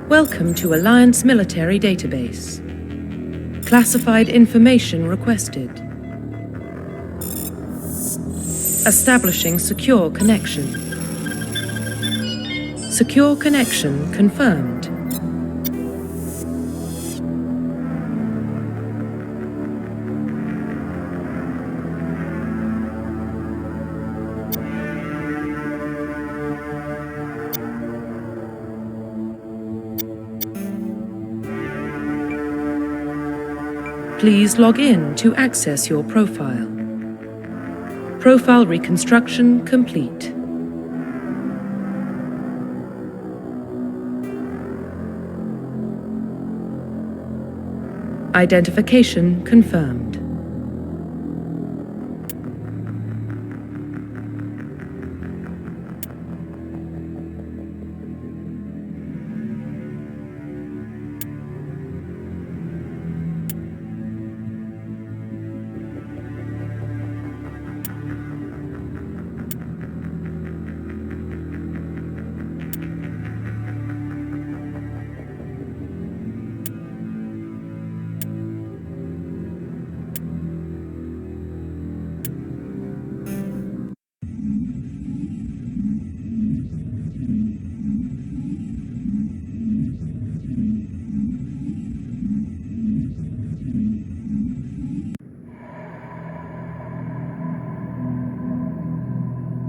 Welcome to Alliance Military Database. Classified information requested. Establishing secure connection. Secure connection confirmed. Please log in to access your profile. Profile reconstruction complete. Identification confirmed.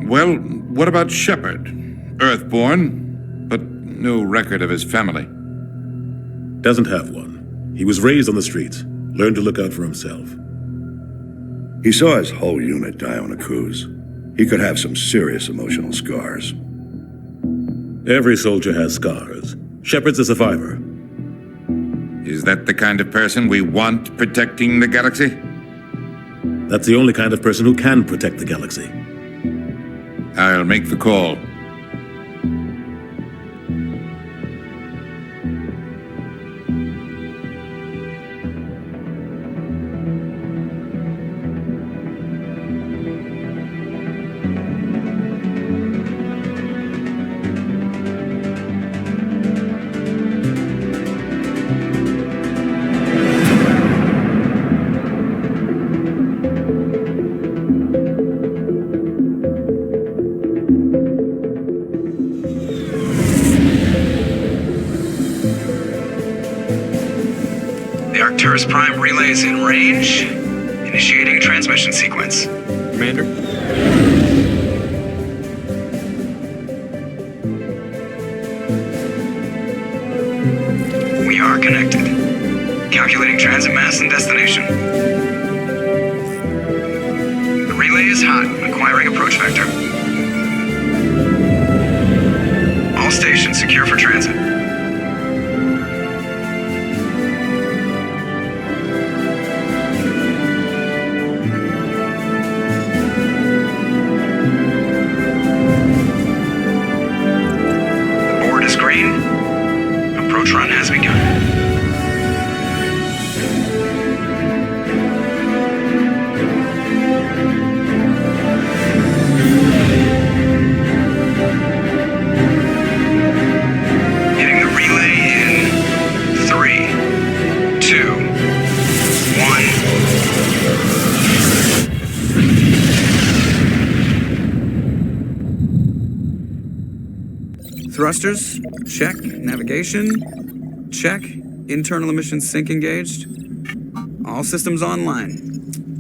Well, what about Shepard? Earthborn, but no record of his family. Doesn't have one. He was raised on the streets, learned to look out for himself. He saw his whole unit die on a cruise. He could have some serious emotional scars. Every soldier has scars. Shepard's a survivor. Is that the kind of person we want protecting the galaxy? That's the only kind of person who can protect the galaxy. I'll make the call. Arcturus Prime relay is in range. Initiating transmission sequence. Commander? We are connected. Calculating transit mass and destination. The relay is hot. Acquiring approach vector. All stations secure for transit. Approach run has begun. Hitting the relay in 3, 2, 1. Thrusters, check. Navigation, check. Internal emissions sync engaged. All systems online.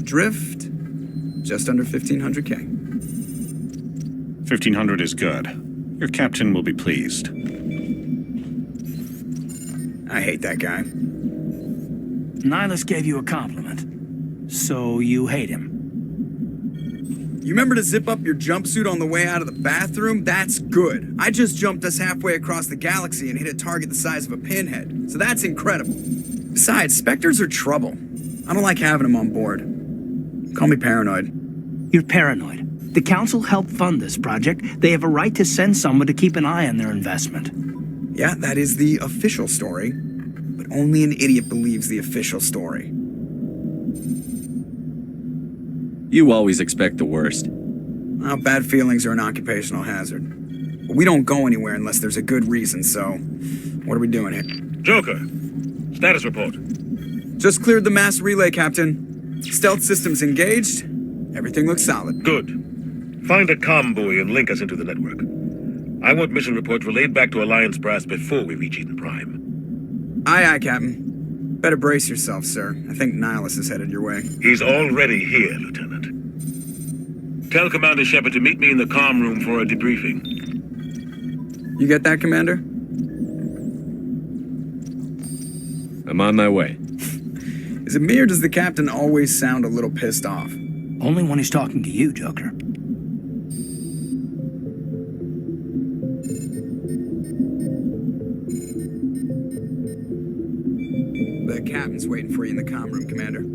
Drift, just under 1,500K. 1,500 is good. Your captain will be pleased. I hate that guy. Nihilus gave you a compliment. So you hate him. You remember to zip up your jumpsuit on the way out of the bathroom? That's good. I just jumped us halfway across the galaxy and hit a target the size of a pinhead. So that's incredible. Besides, Spectres are trouble. I don't like having them on board. Call me paranoid. You're paranoid. The Council helped fund this project. They have a right to send someone to keep an eye on their investment. Yeah, that is the official story. But only an idiot believes the official story. You always expect the worst. Well, bad feelings are an occupational hazard. But we don't go anywhere unless there's a good reason, so what are we doing here? Joker, status report. Just cleared the mass relay, Captain. Stealth systems engaged. Everything looks solid. Good. Find a comm buoy and link us into the network. I want mission reports relayed back to Alliance Brass before we reach Eden Prime. Aye, aye, Captain. Better brace yourself, sir. I think Nihilus is headed your way. He's already here, Lieutenant. Tell Commander Shepard to meet me in the comm room for a debriefing. You get that, Commander? I'm on my way. Is it me or does the Captain always sound a little pissed off? Only when he's talking to you, Joker. The Captain's waiting for you in the comm room, Commander.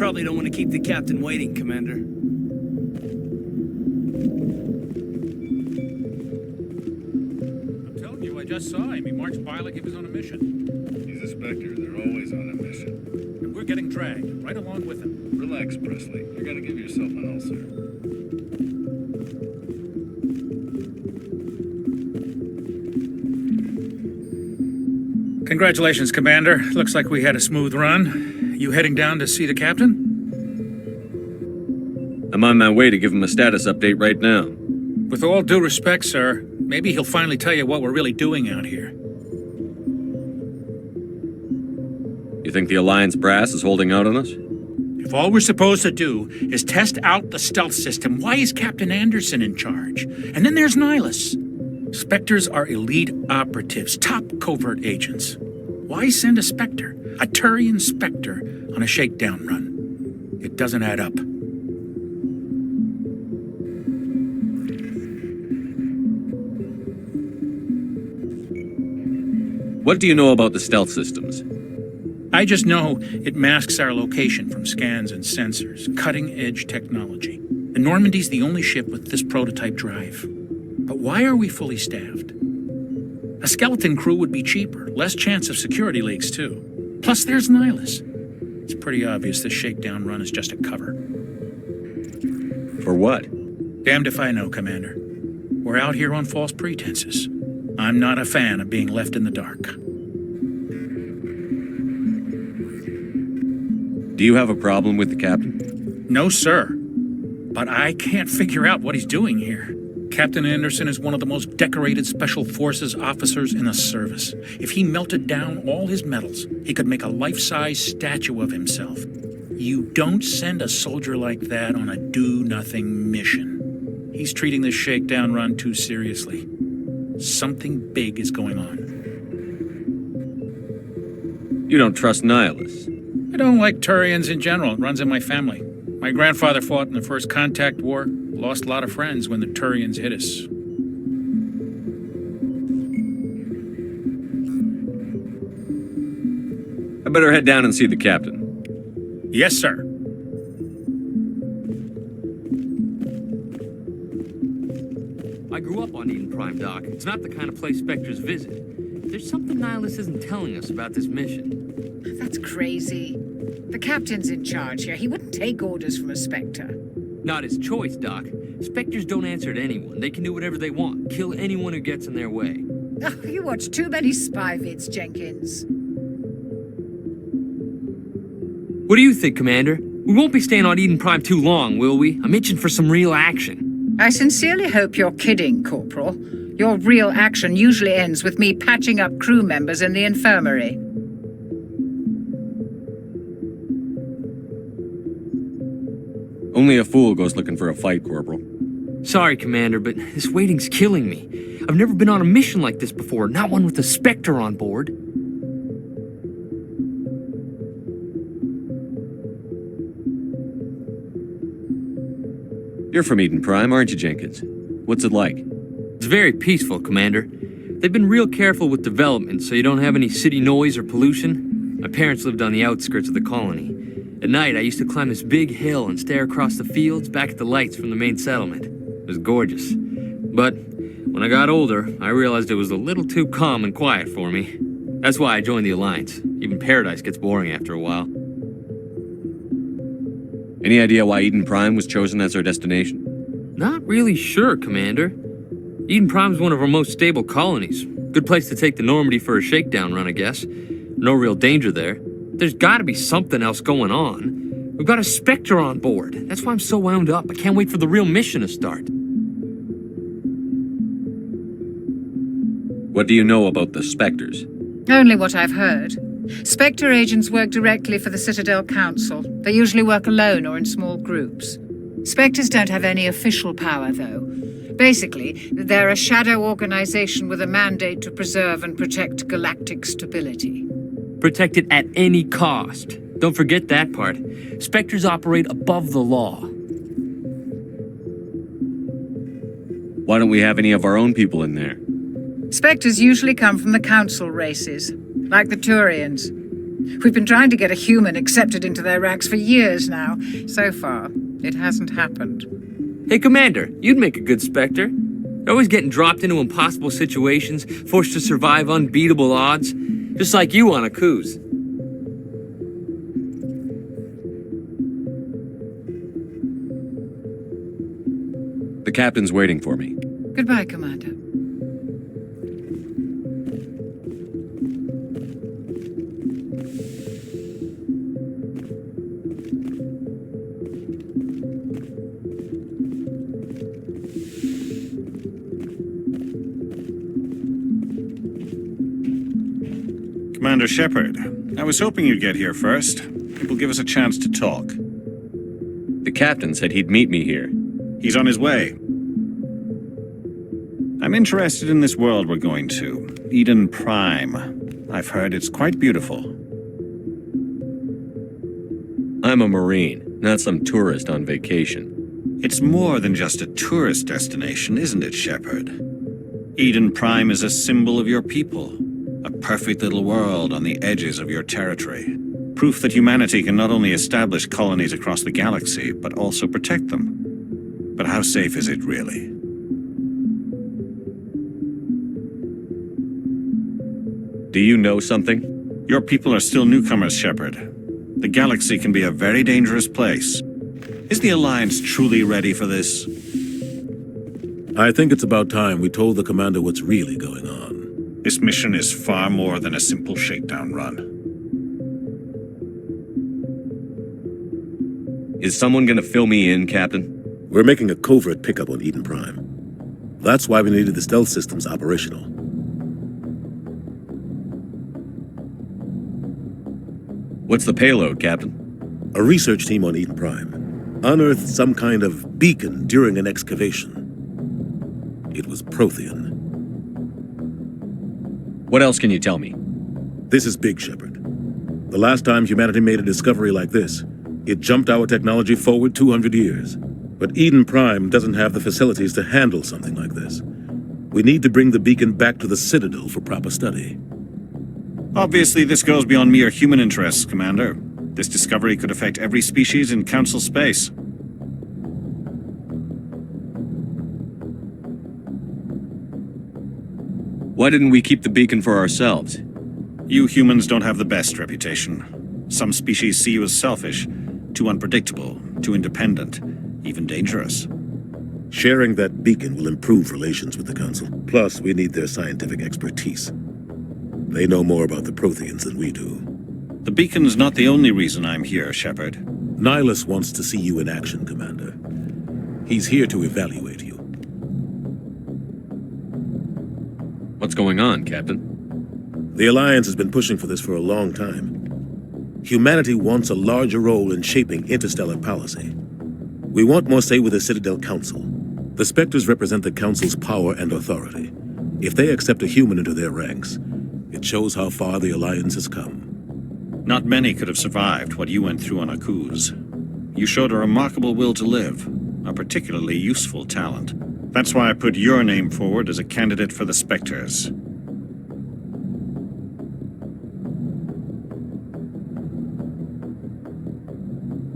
probably don't want to keep the captain waiting, Commander. I'm telling you, I just saw him. He marched by like he was on a mission. He's a Spectre. They're always on a mission. And we're getting dragged, right along with him. Relax, Presley. You're gonna give yourself an ulcer. Congratulations, Commander. Looks like we had a smooth run. You heading down to see the captain? I'm on my way to give him a status update right now. With all due respect, sir, maybe he'll finally tell you what we're really doing out here. You think the Alliance brass is holding out on us? If all we're supposed to do is test out the stealth system, why is Captain Anderson in charge? And then there's Nihilus. Spectres are elite operatives, top covert agents. Why send a Spectre, a Turian Spectre, on a shakedown run? It doesn't add up. What do you know about the stealth systems? I just know it masks our location from scans and sensors, cutting-edge technology. The Normandy's the only ship with this prototype drive. But why are we fully staffed? A skeleton crew would be cheaper, less chance of security leaks, too. Plus, there's Nihilus. It's pretty obvious this shakedown run is just a cover. For what? Damned if I know, Commander. We're out here on false pretenses. I'm not a fan of being left in the dark. Do you have a problem with the captain? No, sir. But I can't figure out what he's doing here. Captain Anderson is one of the most decorated Special Forces officers in the service. If he melted down all his medals, he could make a life-size statue of himself. You don't send a soldier like that on a do-nothing mission. He's treating this shakedown run too seriously. Something big is going on. You don't trust Nihilus? I don't like Turians in general. It runs in my family. My grandfather fought in the First Contact War. Lost a lot of friends when the Turians hit us. I better head down and see the captain. Yes, sir. I grew up on Eden Prime, Doc. It's not the kind of place Spectres visit. There's something Nihilus isn't telling us about this mission. That's crazy. The captain's in charge here. He wouldn't take orders from a Spectre. Not his choice, Doc. Spectres don't answer to anyone. They can do whatever they want. Kill anyone who gets in their way. Oh, you watch too many spy vids, Jenkins. What do you think, Commander? We won't be staying on Eden Prime too long, will we? I'm itching for some real action. I sincerely hope you're kidding, Corporal. Your real action usually ends with me patching up crew members in the infirmary. Only a fool goes looking for a fight, Corporal. Sorry, Commander, but this waiting's killing me. I've never been on a mission like this before, not one with a Spectre on board. You're from Eden Prime, aren't you, Jenkins? What's it like? It's very peaceful, Commander. They've been real careful with development, so you don't have any city noise or pollution. My parents lived on the outskirts of the colony. At night, I used to climb this big hill and stare across the fields back at the lights from the main settlement. It was gorgeous. But when I got older, I realized it was a little too calm and quiet for me. That's why I joined the Alliance. Even Paradise gets boring after a while. Any idea why Eden Prime was chosen as our destination? Not really sure, Commander. Eden Prime's one of our most stable colonies. Good place to take the Normandy for a shakedown run, I guess. No real danger there. There's gotta be something else going on. We've got a Spectre on board. That's why I'm so wound up. I can't wait for the real mission to start. What do you know about the Spectres? Only what I've heard. Spectre agents work directly for the Citadel Council. They usually work alone or in small groups. Spectres don't have any official power, though. Basically, they're a shadow organization with a mandate to preserve and protect galactic stability. Protect it at any cost. Don't forget that part. Spectres operate above the law. Why don't we have any of our own people in there? Spectres usually come from the Council races, like the Turians. We've been trying to get a human accepted into their ranks for years now. So far, it hasn't happened. Hey, Commander, you'd make a good Spectre. You're always getting dropped into impossible situations, forced to survive unbeatable odds, just like you on a cruise. The captain's waiting for me. Goodbye, Commander. Commander Shepard, I was hoping you'd get here first. It will give us a chance to talk. The captain said he'd meet me here. He's on his way. I'm interested in this world we're going to, Eden Prime. I've heard it's quite beautiful. I'm a Marine, not some tourist on vacation. It's more than just a tourist destination, isn't it, Shepard? Eden Prime is a symbol of your people. A perfect little world on the edges of your territory. Proof that humanity can not only establish colonies across the galaxy, but also protect them. But how safe is it really? Do you know something? Your people are still newcomers, Shepard. The galaxy can be a very dangerous place. Is the Alliance truly ready for this? I think it's about time we told the commander what's really going on. This mission is far more than a simple shakedown run. Is someone gonna fill me in, Captain? We're making a covert pickup on Eden Prime. That's why we needed the stealth systems operational. What's the payload, Captain? A research team on Eden Prime unearthed some kind of beacon during an excavation. It was Prothean. What else can you tell me? This is big, Shepard. The last time humanity made a discovery like this, it jumped our technology forward 200 years. But Eden Prime doesn't have the facilities to handle something like this. We need to bring the beacon back to the Citadel for proper study. Obviously, this goes beyond mere human interests, Commander. This discovery could affect every species in Council space. Why didn't we keep the beacon for ourselves? You humans don't have the best reputation. Some species see you as selfish, too unpredictable, too independent, even dangerous. Sharing that beacon will improve relations with the Council. Plus, we need their scientific expertise. They know more about the Protheans than we do. The beacon's not the only reason I'm here, Shepard. Nihilus wants to see you in action, Commander. He's here to evaluate you. What's going on, Captain? The Alliance has been pushing for this for a long time. Humanity wants a larger role in shaping interstellar policy. We want more say with the Citadel Council. The Spectres represent the Council's power and authority. If they accept a human into their ranks, it shows how far the Alliance has come. Not many could have survived what you went through on Akuz. You showed a remarkable will to live, a particularly useful talent. That's why I put your name forward as a candidate for the Spectres.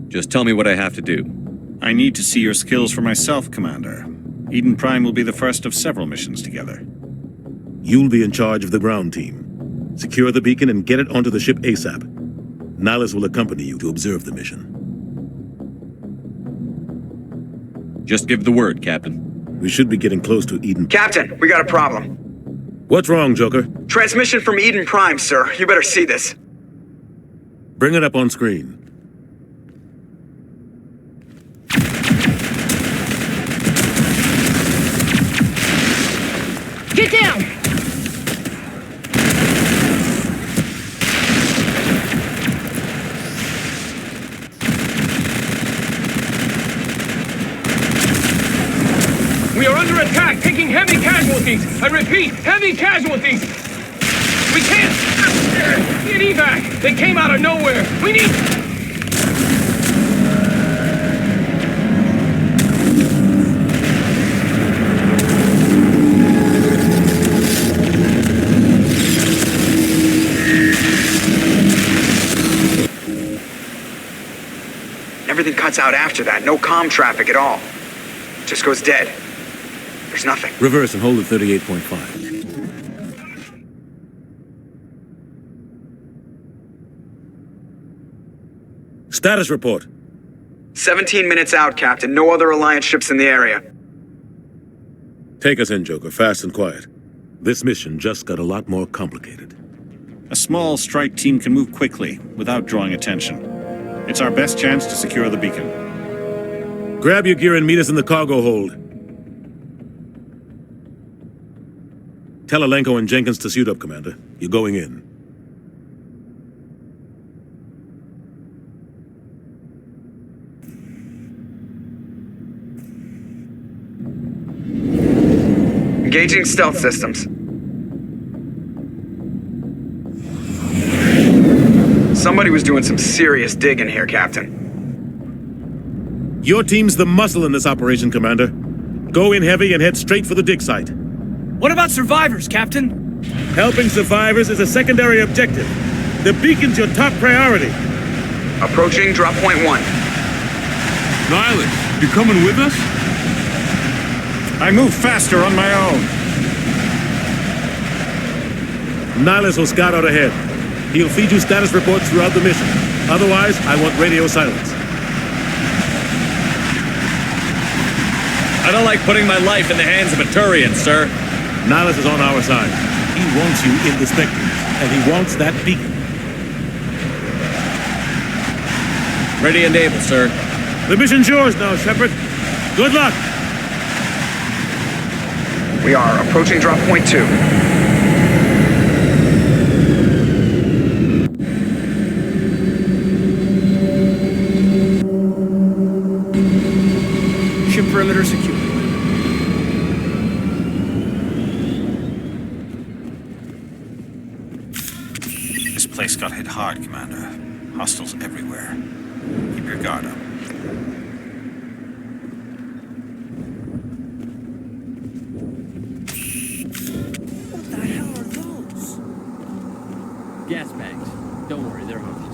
Just tell me what I have to do. I need to see your skills for myself, Commander. Eden Prime will be the first of several missions together. You'll be in charge of the ground team. Secure the beacon and get it onto the ship ASAP. Nihilus will accompany you to observe the mission. Just give the word, Captain. We should be getting close to Eden. Captain, we got a problem. What's wrong, Joker? Transmission from Eden Prime, sir. You better see this. Bring it up on screen. Get down! We are under attack, taking heavy casualties. I repeat, heavy casualties. We can't get evac. They came out of nowhere. We need... cuts out after that. No comm traffic at all. Just goes dead. There's nothing. Reverse and hold at 38.5. Status report. 17 minutes out, Captain. No other Alliance ships in the area. Take us in, Joker, fast and quiet. This mission just got a lot more complicated. A small strike team can move quickly, without drawing attention. It's our best chance to secure the beacon. Grab your gear and meet us in the cargo hold. Tell Alenko and Jenkins to suit up, Commander. You're going in. Engaging stealth systems. Somebody was doing some serious digging here, Captain. Your team's the muscle in this operation, Commander. Go in heavy and head straight for the dig site. What about survivors, Captain? Helping survivors is a secondary objective. The beacon's your top priority. Approaching drop point 1. Nihilus, you coming with us? I move faster on my own. Nihilus will scout out ahead. He'll feed you status reports throughout the mission. Otherwise, I want radio silence. I don't like putting my life in the hands of a Turian, sir. Nihilus is on our side. He wants you in the Spectre, and he wants that beacon. Ready and able, sir. The mission's yours now, Shepard. Good luck! We are approaching drop point 2. Ship perimeter secure. This place got hit hard, Commander. Hostiles everywhere. Keep your guard up. What the hell are those? Gas bags. Don't worry, they're harmless.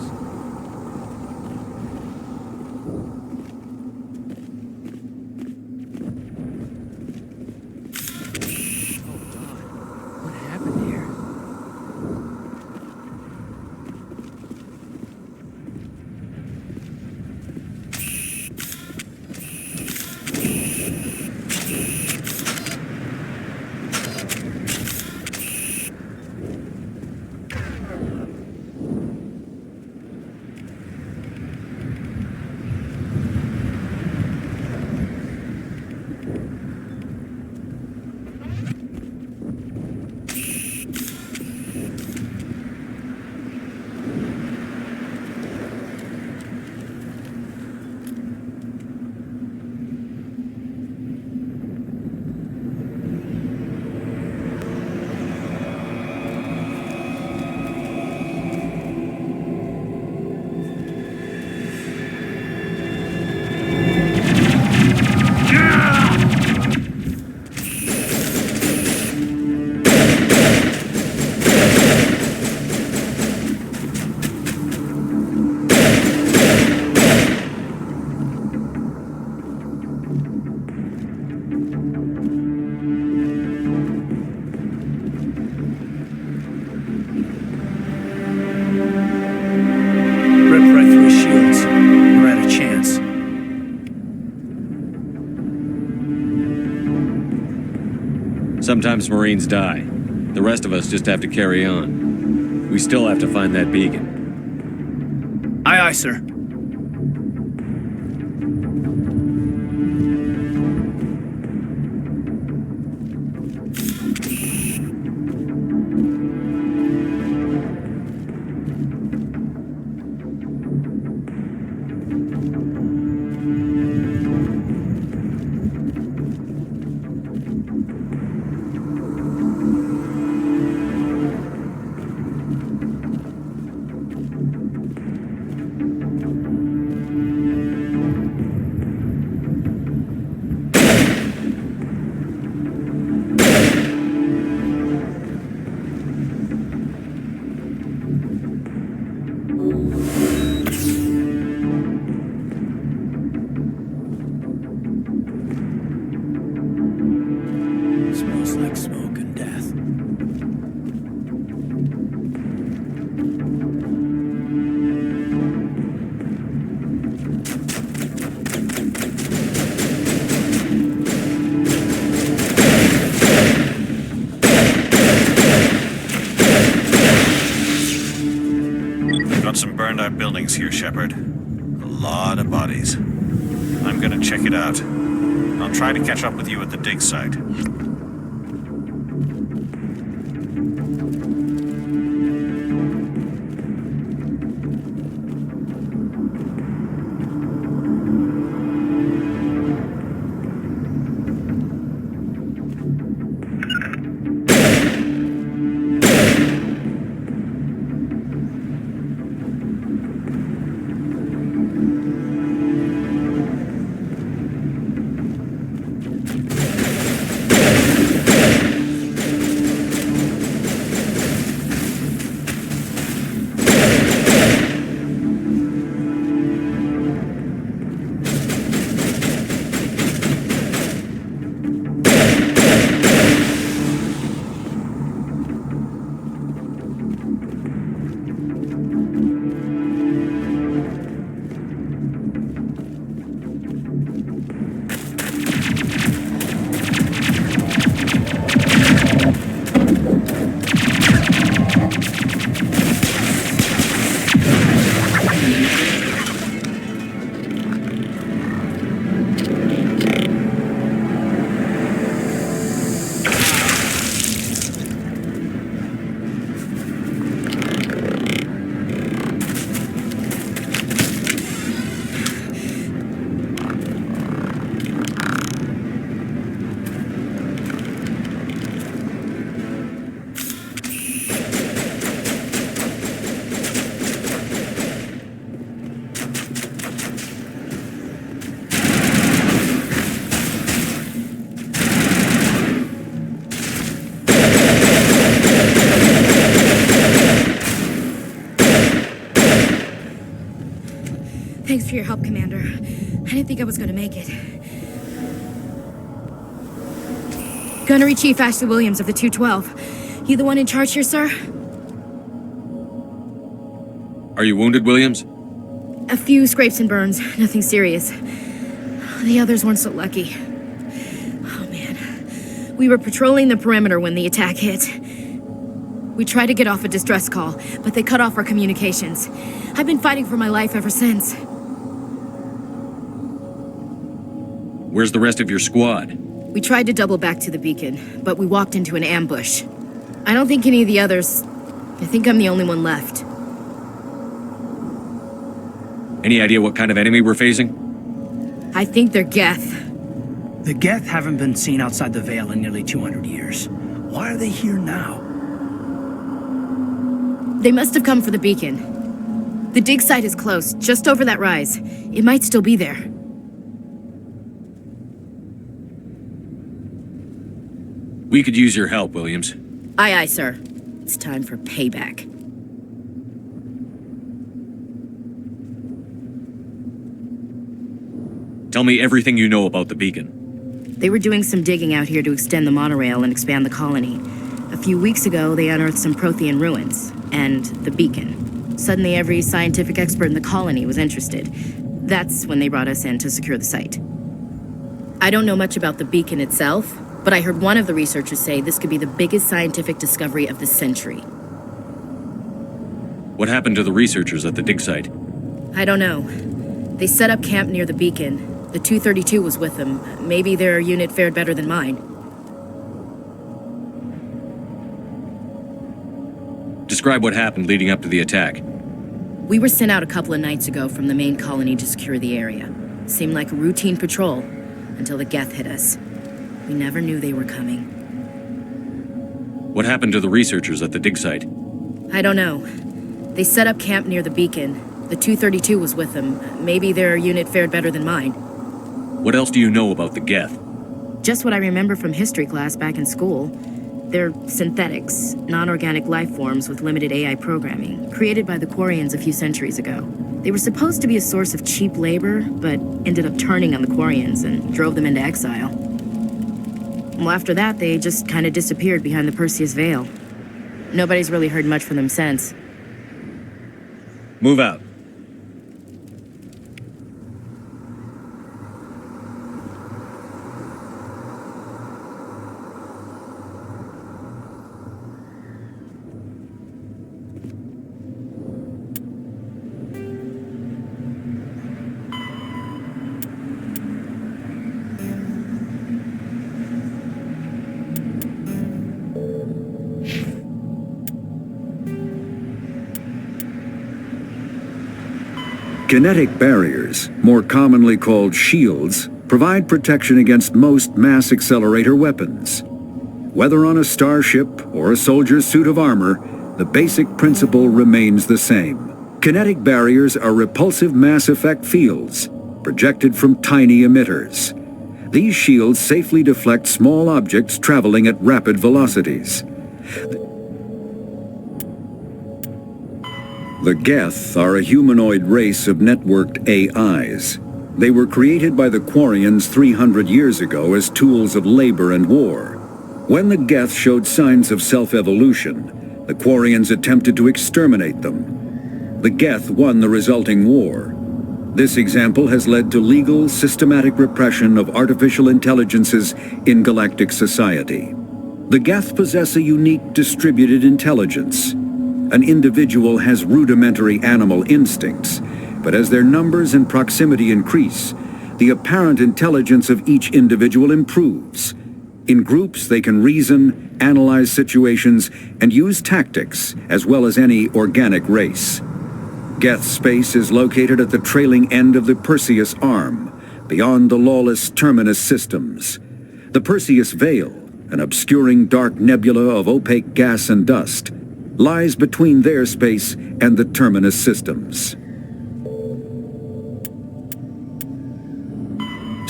Sometimes Marines die. The rest of us just have to carry on. We still have to find that beacon. Aye, aye, sir. of buildings here, Shepard. A lot of bodies. I'm gonna check it out. I'll try to catch up with you at the dig site. Thanks for your help, Commander. I didn't think I was gonna make it. Gunnery Chief Ashley Williams of the 212. You the one in charge here, sir? Are you wounded, Williams? A few scrapes and burns, nothing serious. The others weren't so lucky. Oh man. We were patrolling the perimeter when the attack hit. We tried to get off a distress call, but they cut off our communications. I've been fighting for my life ever since. Where's the rest of your squad? We tried to double back to the beacon, but we walked into an ambush. I don't think any of the others... I think I'm the only one left. Any idea what kind of enemy we're facing? I think they're Geth. The Geth haven't been seen outside the Veil in nearly 200 years. Why are they here now? They must have come for the beacon. The dig site is close, just over that rise. It might still be there. We could use your help, Williams. Aye, aye, sir. It's time for payback. Tell me everything you know about the beacon. They were doing some digging out here to extend the monorail and expand the colony. A few weeks ago, they unearthed some Prothean ruins, and the beacon. Suddenly, every scientific expert in the colony was interested. That's when they brought us in to secure the site. I don't know much about the beacon itself, but I heard one of the researchers say this could be the biggest scientific discovery of the century. What happened to the researchers at the dig site? I don't know. They set up camp near the beacon. The 232 was with them. Maybe their unit fared better than mine. Describe what happened leading up to the attack. We were sent out a couple of nights ago from the main colony to secure the area. Seemed like a routine patrol, until the Geth hit us. We never knew they were coming. What happened to the researchers at the dig site? I don't know. They set up camp near the beacon. The 232 was with them. Maybe their unit fared better than mine. What else do you know about the Geth? Just what I remember from history class back in school. They're synthetics, non-organic life forms with limited AI programming, created by the Quarians a few centuries ago. They were supposed to be a source of cheap labor, but ended up turning on the Quarians and drove them into exile. Well, after that, they just kind of disappeared behind the Perseus Veil. Nobody's really heard much from them since. Move out. Kinetic barriers, more commonly called shields, provide protection against most mass accelerator weapons. Whether on a starship or a soldier's suit of armor, the basic principle remains the same. Kinetic barriers are repulsive mass effect fields, projected from tiny emitters. These shields safely deflect small objects traveling at rapid velocities. The Geth are a humanoid race of networked AIs. They were created by the Quarians 300 years ago as tools of labor and war. When the Geth showed signs of self-evolution, the Quarians attempted to exterminate them. The Geth won the resulting war. This example has led to legal, systematic repression of artificial intelligences in galactic society. The Geth possess a unique distributed intelligence. An individual has rudimentary animal instincts, but as their numbers and proximity increase, the apparent intelligence of each individual improves. In groups, they can reason, analyze situations, and use tactics, as well as any organic race. Geth space is located at the trailing end of the Perseus Arm, beyond the lawless Terminus systems. The Perseus Veil, an obscuring dark nebula of opaque gas and dust, lies between their space and the Terminus systems.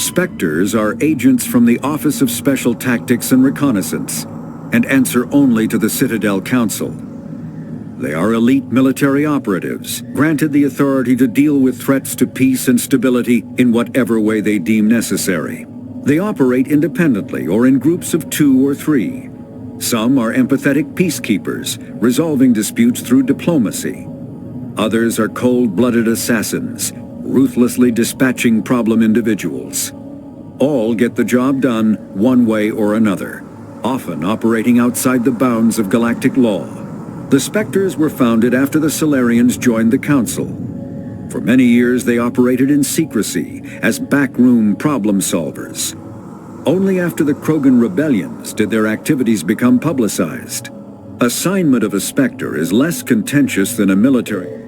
Spectres are agents from the Office of Special Tactics and Reconnaissance, and answer only to the Citadel Council. They are elite military operatives, granted the authority to deal with threats to peace and stability in whatever way they deem necessary. They operate independently or in groups of 2 or 3. Some are empathetic peacekeepers, resolving disputes through diplomacy. Others are cold-blooded assassins, ruthlessly dispatching problem individuals. All get the job done one way or another, often operating outside the bounds of galactic law. The Spectres were founded after the Solarians joined the Council. For many years they operated in secrecy as backroom problem solvers. Only after the Krogan rebellions did their activities become publicized. Assignment of a Spectre is less contentious than a military.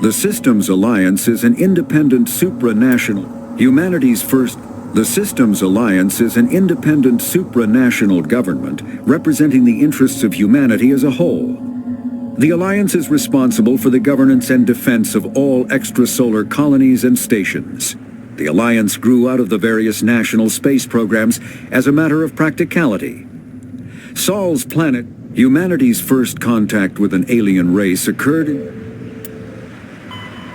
The Systems Alliance is an independent supranational, humanity's first. The Systems Alliance is an independent supranational government representing the interests of humanity as a whole. The Alliance is responsible for the governance and defense of all extrasolar colonies and stations. The Alliance grew out of the various national space programs as a matter of practicality. Saul's planet, humanity's first contact with an alien race, occurred in...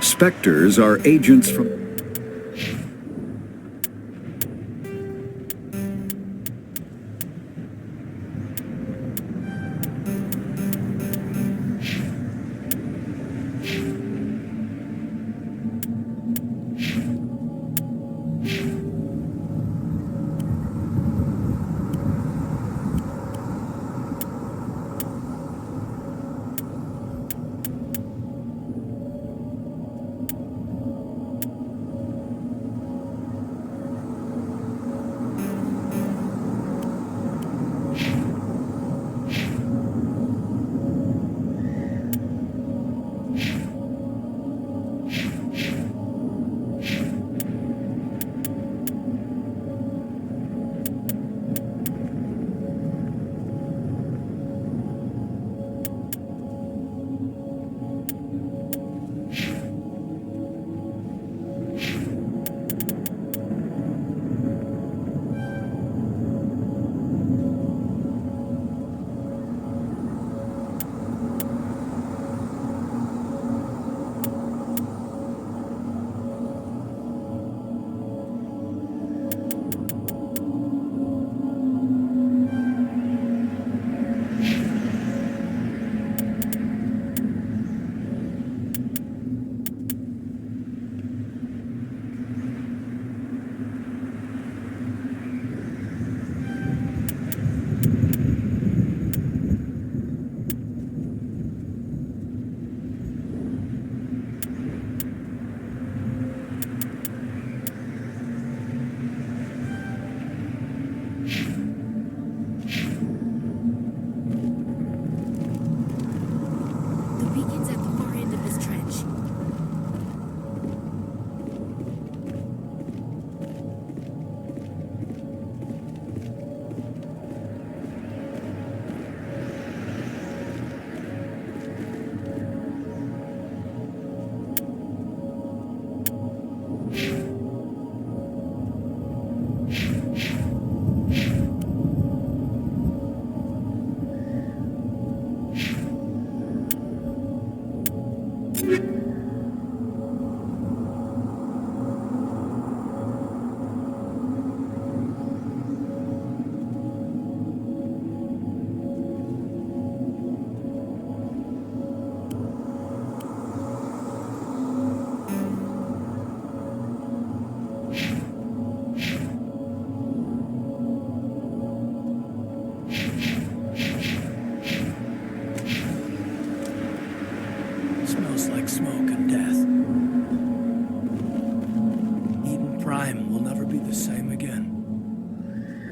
Spectres are agents from...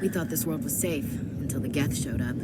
We thought this world was safe until the Geth showed up.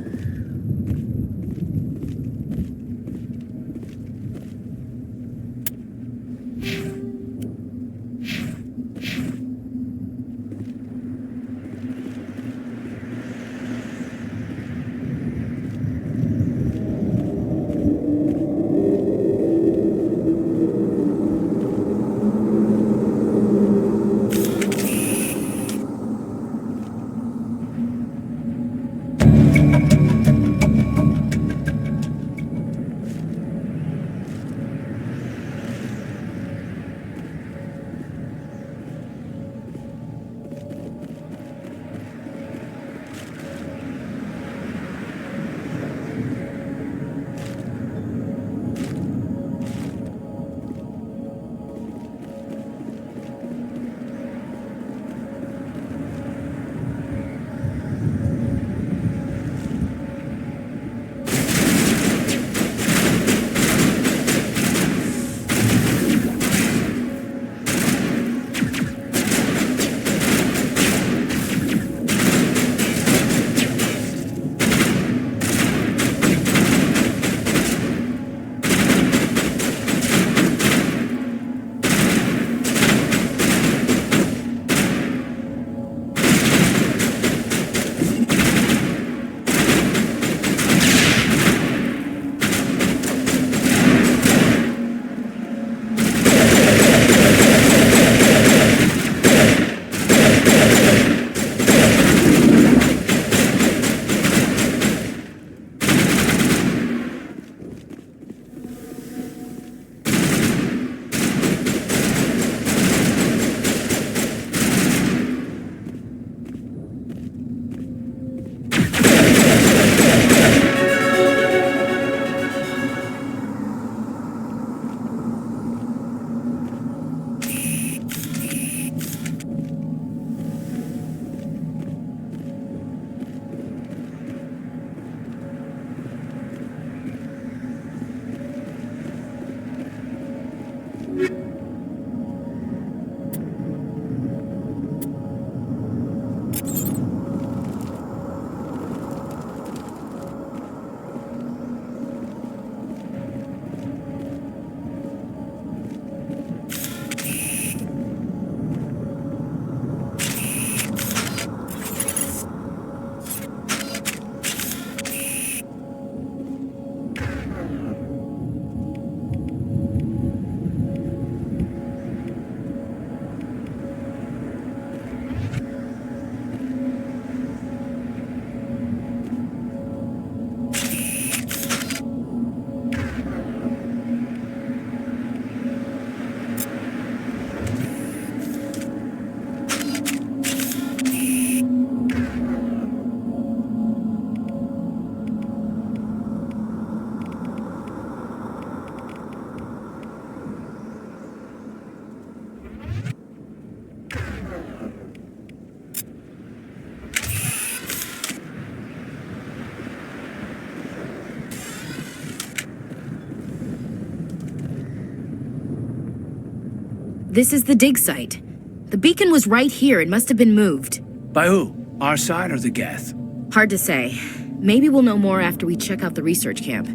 This is the dig site. The beacon was right here. It must have been moved. By who? Our side or the Geth? Hard to say. Maybe we'll know more after we check out the research camp.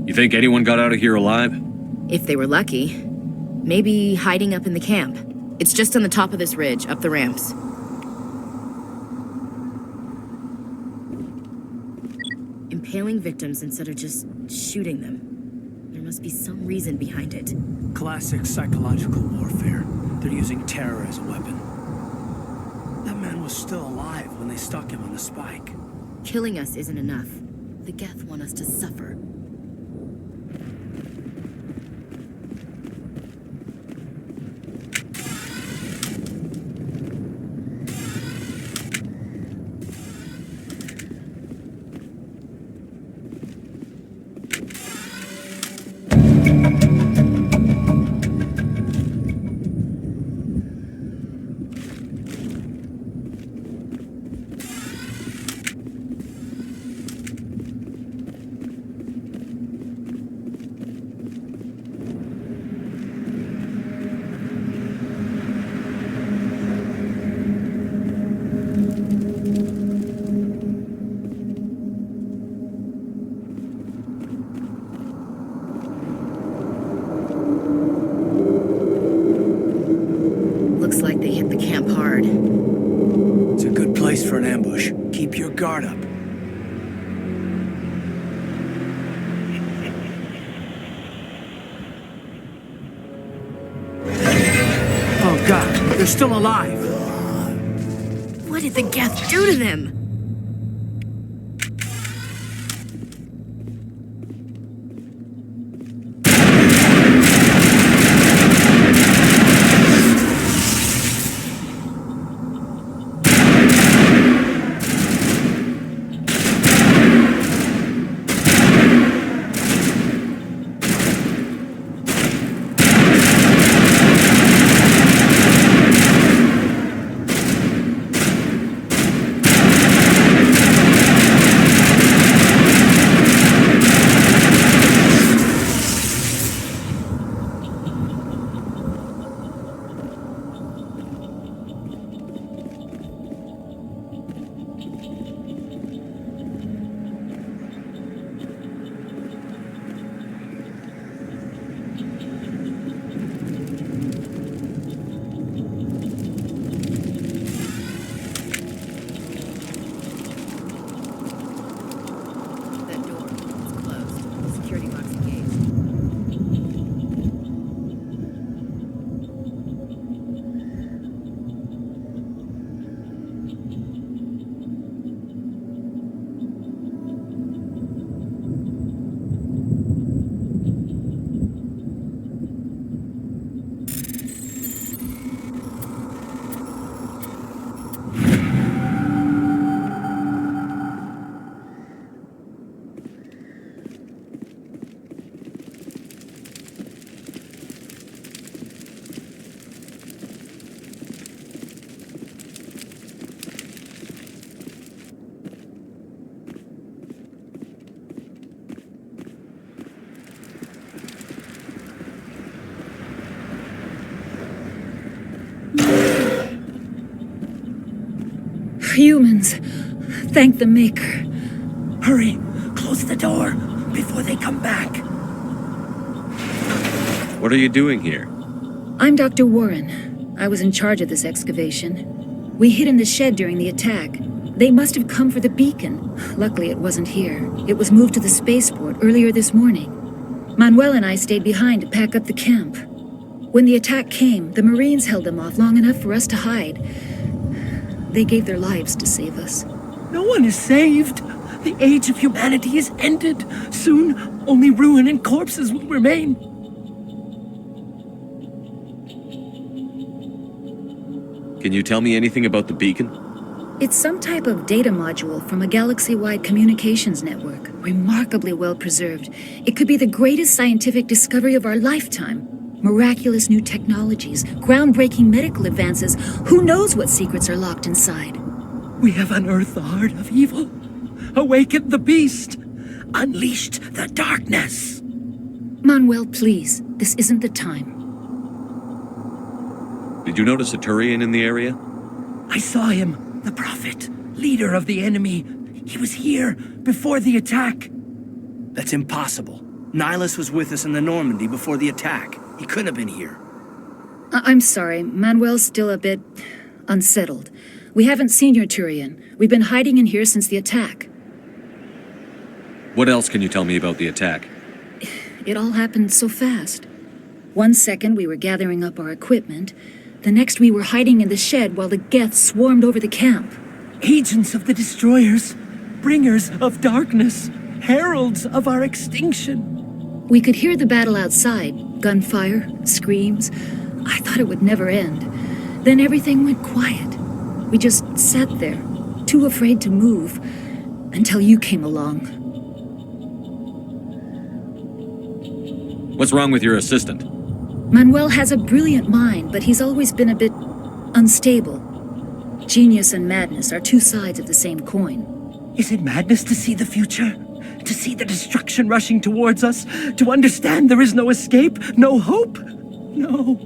You think anyone got out of here alive? If they were lucky. Maybe hiding up in the camp. It's just on the top of this ridge, up the ramps. Impaling victims instead of just shooting them. There must be some reason behind it. Classic psychological warfare. They're using terror as a weapon. That man was still alive when they stuck him on the spike. Killing us isn't enough. The Geth want us to suffer. camp hard. It's a good place for an ambush. Keep your guard up. Oh God, they're still alive. What did the Geth do to them? Humans. Thank the Maker. Hurry! Close the door before they come back. What are you doing here? I'm Dr. Warren. I was in charge of this excavation. We hid in the shed during the attack. They must have come for the beacon. Luckily, it wasn't here. It was moved to the spaceport earlier this morning. Manuel and I stayed behind to pack up the camp. When the attack came, the Marines held them off long enough for us to hide. They gave their lives to save us. No one is saved. The age of humanity is ended. Soon, only ruin and corpses will remain. Can you tell me anything about the beacon? It's some type of data module from a galaxy-wide communications network. Remarkably well preserved. It could be the greatest scientific discovery of our lifetime. Miraculous new technologies, groundbreaking medical advances. Who knows what secrets are locked inside? We have unearthed the heart of evil, awakened the beast, unleashed the darkness. Manuel, please. This isn't the time. Did you notice a Turian in the area? I saw him, the Prophet, leader of the enemy. He was here before the attack. That's impossible. Nihilus was with us in the Normandy before the attack. He couldn't have been here. I'm sorry. Manuel's still a bit unsettled. We haven't seen your Turian. We've been hiding in here since the attack. What else can you tell me about the attack? It all happened so fast. 1 second we were gathering up our equipment. The next we were hiding in the shed while the Geth swarmed over the camp. Agents of the destroyers, bringers of darkness, heralds of our extinction. We could hear the battle outside. Gunfire, screams. I thought it would never end. Then everything went quiet. We just sat there, too afraid to move, until you came along. What's wrong with your assistant? Manuel has a brilliant mind, but he's always been a bit unstable. Genius and madness are two sides of the same coin. Is it madness to see the future? To see the destruction rushing towards us? To understand there is no escape? No hope? No.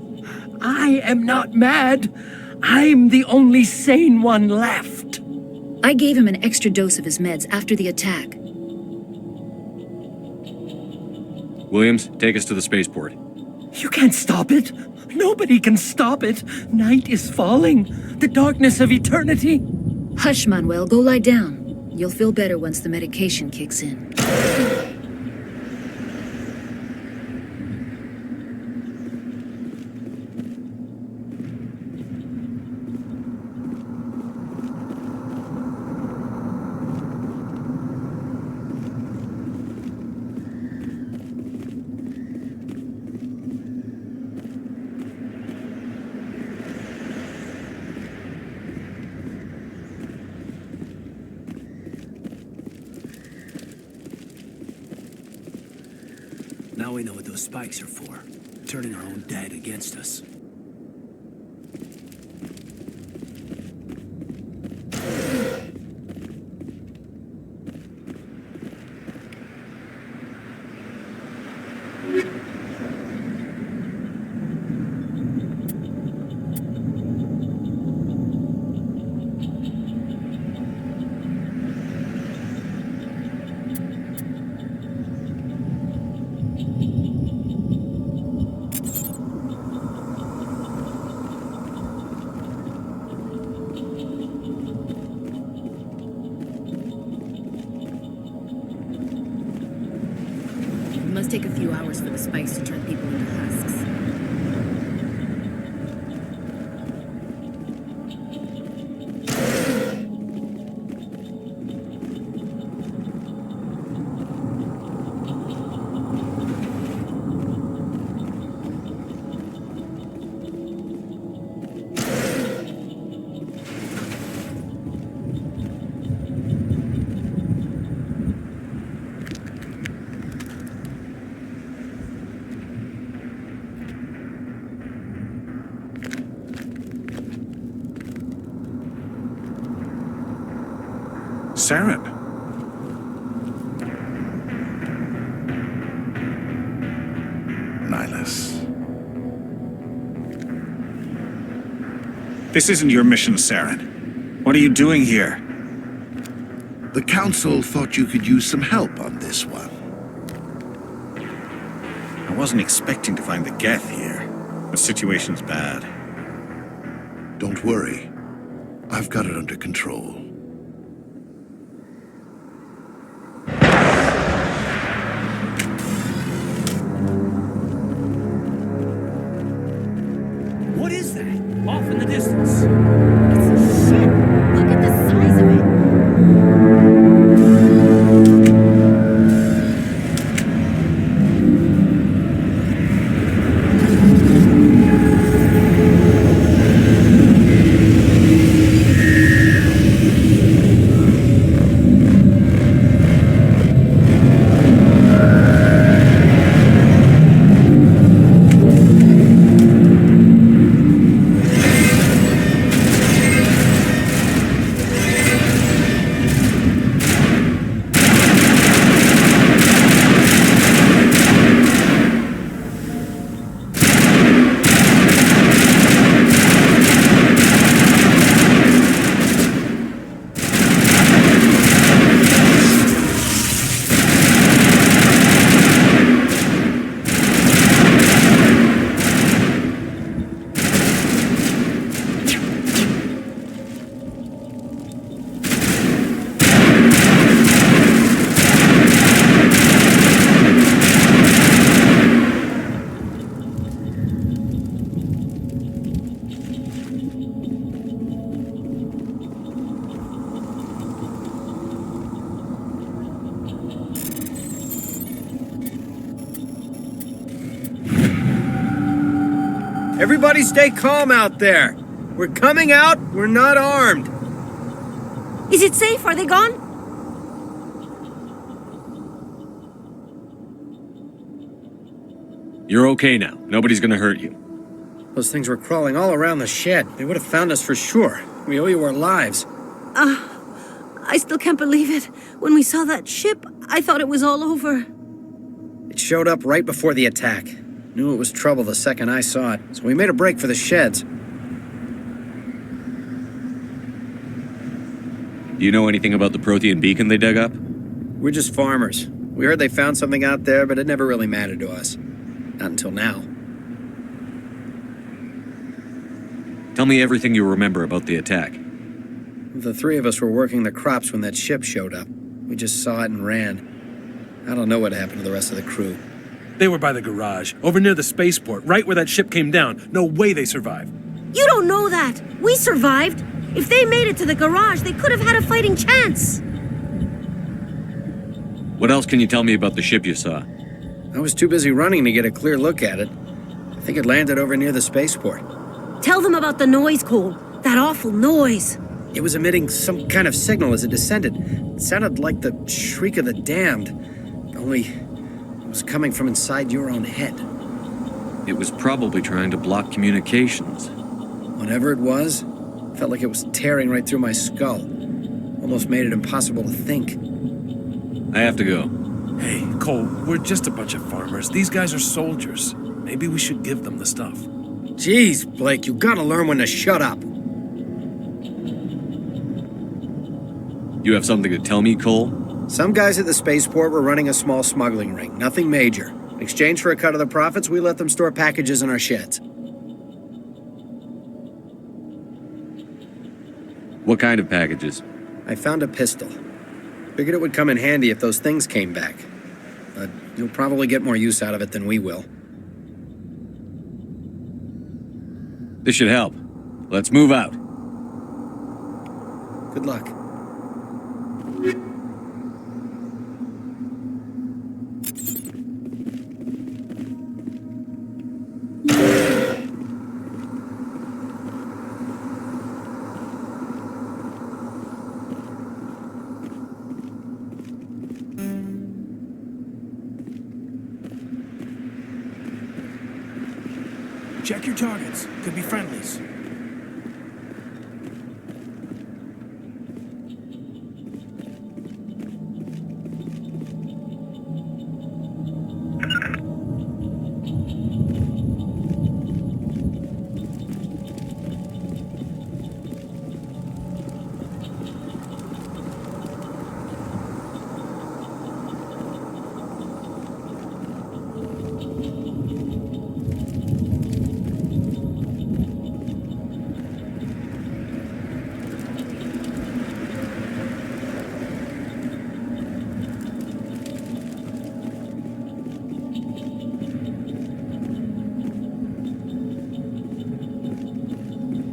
I am not mad. I'm the only sane one left. I gave him an extra dose of his meds after the attack. Williams, take us to the spaceport. You can't stop it. Nobody can stop it. Night is falling. The darkness of eternity. Hush, Manuel. Go lie down. You'll feel better once the medication kicks in. Now we know what those spikes are for. Turning our own dead against us. It must take a few hours for the spikes to turn people into husks. Saren. Nihilus. This isn't your mission, Saren. What are you doing here? The Council thought you could use some help on this one. I wasn't expecting to find the Geth here. The situation's bad. Don't worry. I've got it under control. What is that? Off in the distance. It's a ship. Look at the size of it. Everybody stay calm out there. We're coming out. We're not armed. Is it safe? Are they gone? You're okay now. Nobody's gonna hurt you. Those things were crawling all around the shed. They would have found us for sure. We owe you our lives. I still can't believe it. When we saw that ship, I thought it was all over. It showed up right before the attack. Knew it was trouble the second I saw it, so we made a break for the sheds. Do you know anything about the Prothean beacon they dug up? We're just farmers. We heard they found something out there, but it never really mattered to us. Not until now. Tell me everything you remember about the attack. The three of us were working the crops when that ship showed up. We just saw it and ran. I don't know what happened to the rest of the crew. They were by the garage, over near the spaceport, right where that ship came down. No way they survived. You don't know that. We survived. If they made it to the garage, they could have had a fighting chance. What else can you tell me about the ship you saw? I was too busy running to get a clear look at it. I think it landed over near the spaceport. Tell them about the noise, Cole. That awful noise. It was emitting some kind of signal as it descended. It sounded like the shriek of the damned, only it was coming from inside your own head. It was probably trying to block communications. Whatever it was, felt like it was tearing right through my skull. Almost made it impossible to think. I have to go. Hey, Cole, we're just a bunch of farmers. These guys are soldiers. Maybe we should give them the stuff. Jeez, Blake, you gotta learn when to shut up. You have something to tell me, Cole? Some guys at the spaceport were running a small smuggling ring. Nothing major. In exchange for a cut of the profits, we let them store packages in our sheds. What kind of packages? I found a pistol. Figured it would come in handy if those things came back. But you'll probably get more use out of it than we will. This should help. Let's move out. Good luck. Check your targets. Could be friendlies.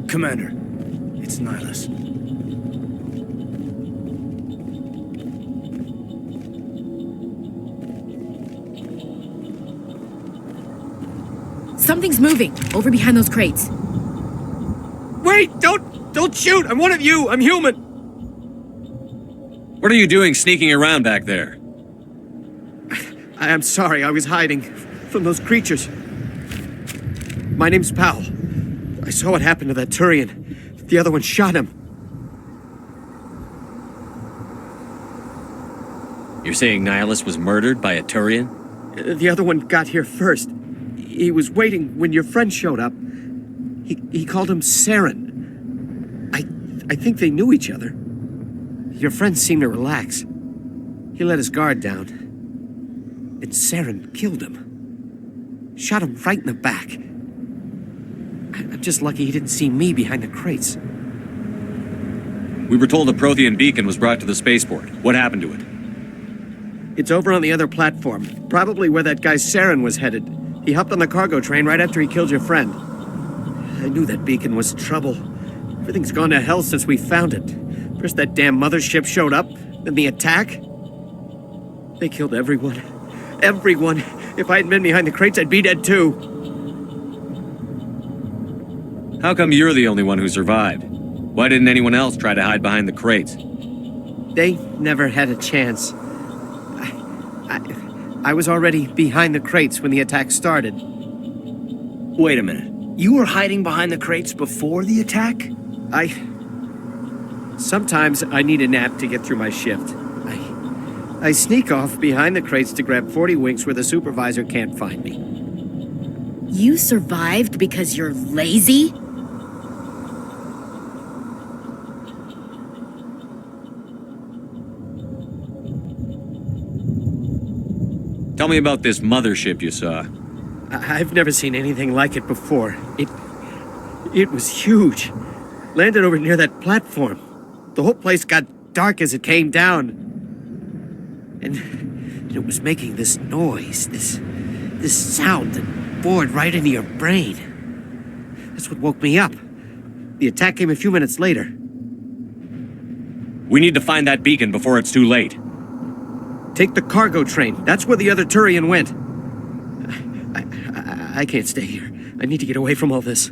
Commander, it's Nihilus. Something's moving, over behind those crates. Wait! Don't shoot! I'm one of you! I'm human! What are you doing sneaking around back there? I'm sorry, I was hiding from those creatures. My name's Powell. I saw what happened to that Turian. The other one shot him. You're saying Nihilus was murdered by a Turian? The other one got here first. He was waiting when your friend showed up. He called him Saren. I think they knew each other. Your friend seemed to relax. He let his guard down. And Saren killed him. Shot him right in the back. I'm just lucky he didn't see me behind the crates. We were told a Prothean beacon was brought to the spaceport. What happened to it? It's over on the other platform. Probably where that guy Saren was headed. He hopped on the cargo train right after he killed your friend. I knew that beacon was trouble. Everything's gone to hell since we found it. First that damn mothership showed up, then the attack. They killed everyone. Everyone. If I hadn't been behind the crates, I'd be dead too. How come you're the only one who survived? Why didn't anyone else try to hide behind the crates? They never had a chance. I was already behind the crates when the attack started. Wait a minute. You were hiding behind the crates before the attack? Sometimes I need a nap to get through my shift. I sneak off behind the crates to grab 40 winks where the supervisor can't find me. You survived because you're lazy? Tell me about this mothership you saw. I've never seen anything like it before. It was huge. Landed over near that platform. The whole place got dark as it came down. And it was making this noise, this sound that bored right into your brain. That's what woke me up. The attack came a few minutes later. We need to find that beacon before it's too late. Take the cargo train. That's where the other Turian went. I can't stay here. I need to get away from all this.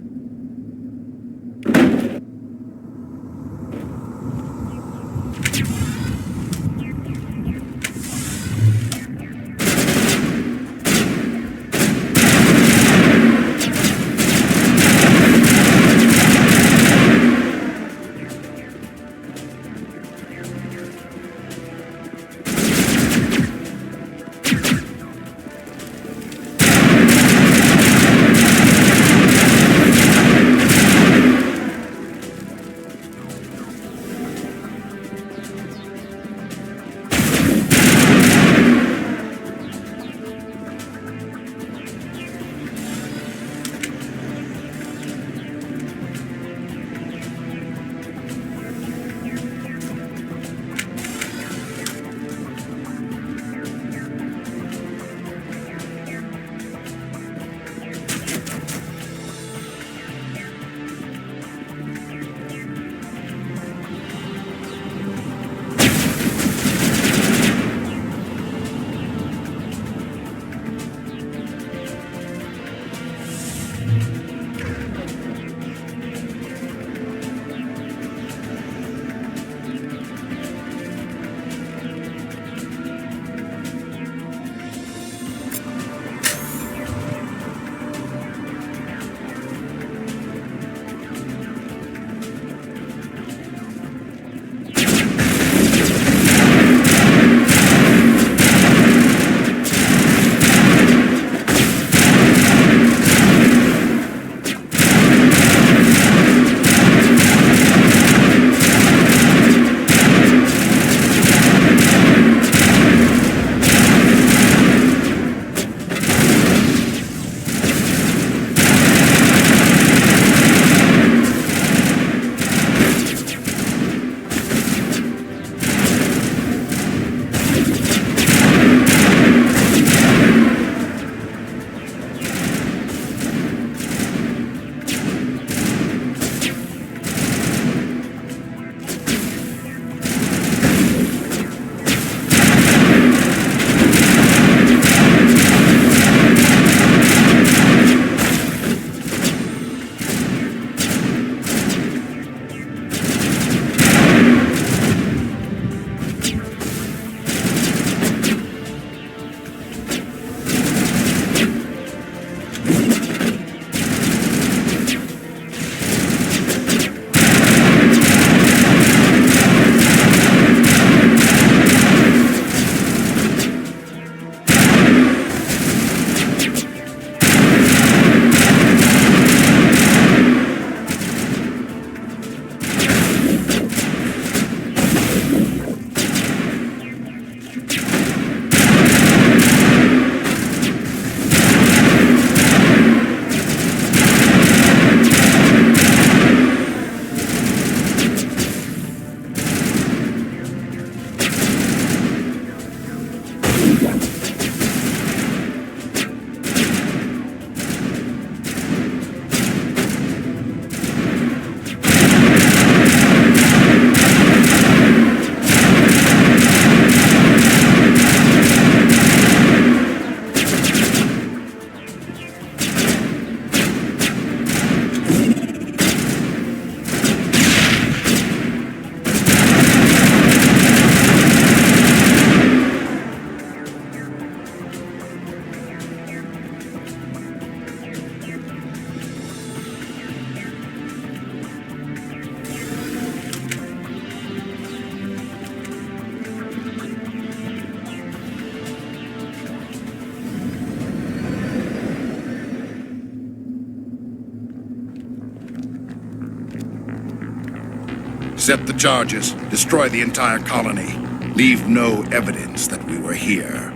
Set the charges. Destroy the entire colony. Leave no evidence that we were here.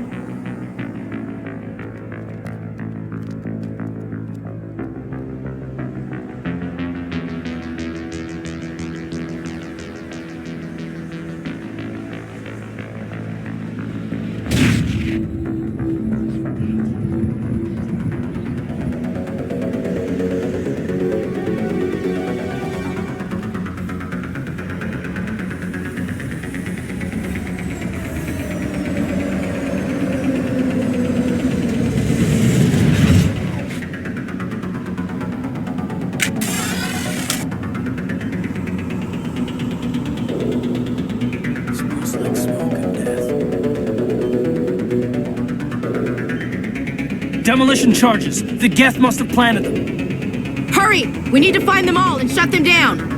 Demolition charges. The Geth must have planted them. Hurry! We need to find them all and shut them down!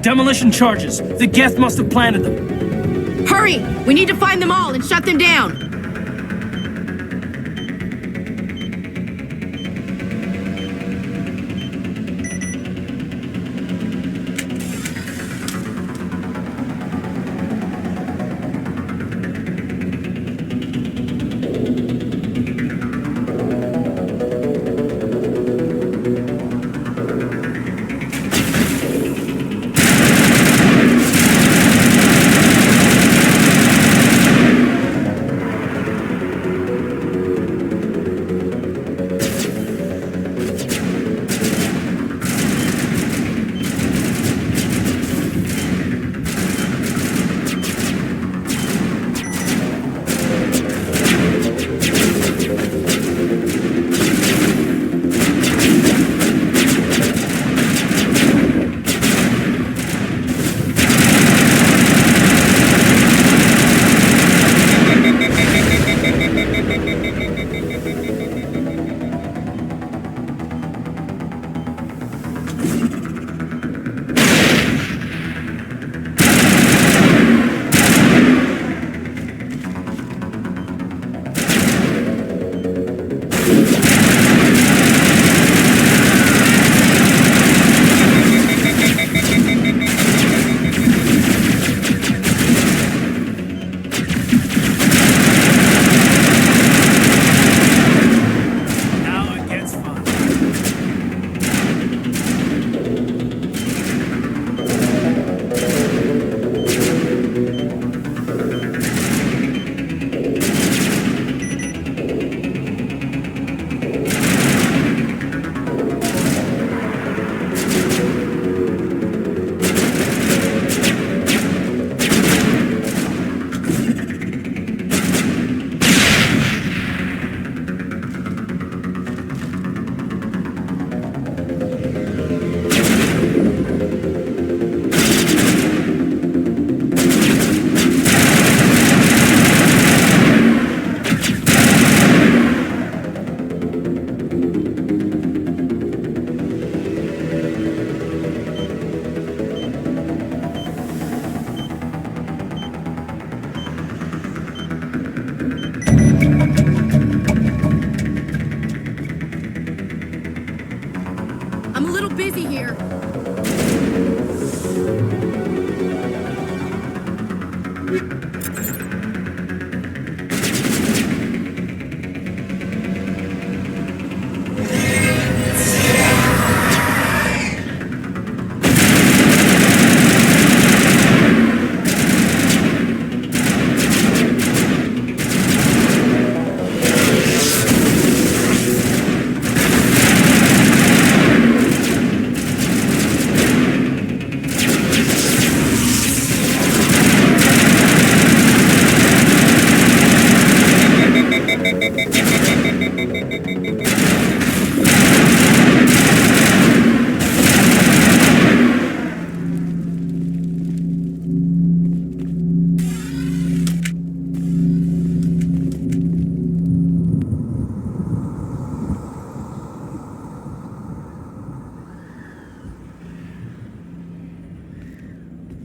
Demolition charges. The Geth must have planted them. Hurry! We need to find them all and shut them down!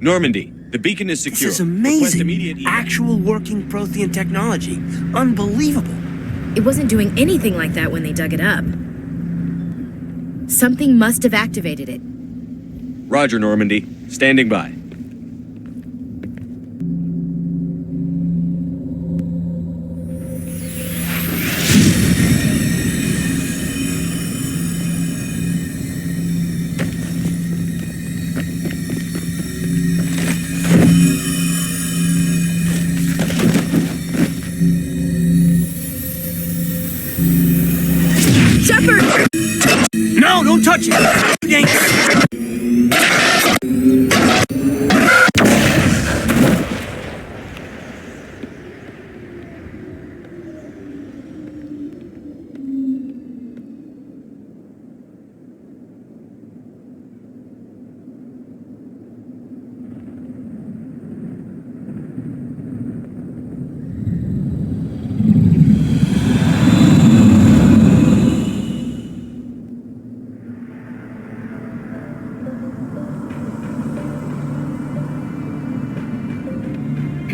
Normandy, the beacon is secure. This is amazing. Actual working Prothean technology. Unbelievable. It wasn't doing anything like that when they dug it up. Something must have activated it. Roger, Normandy. Standing by. No, don't touch it! Dangerous!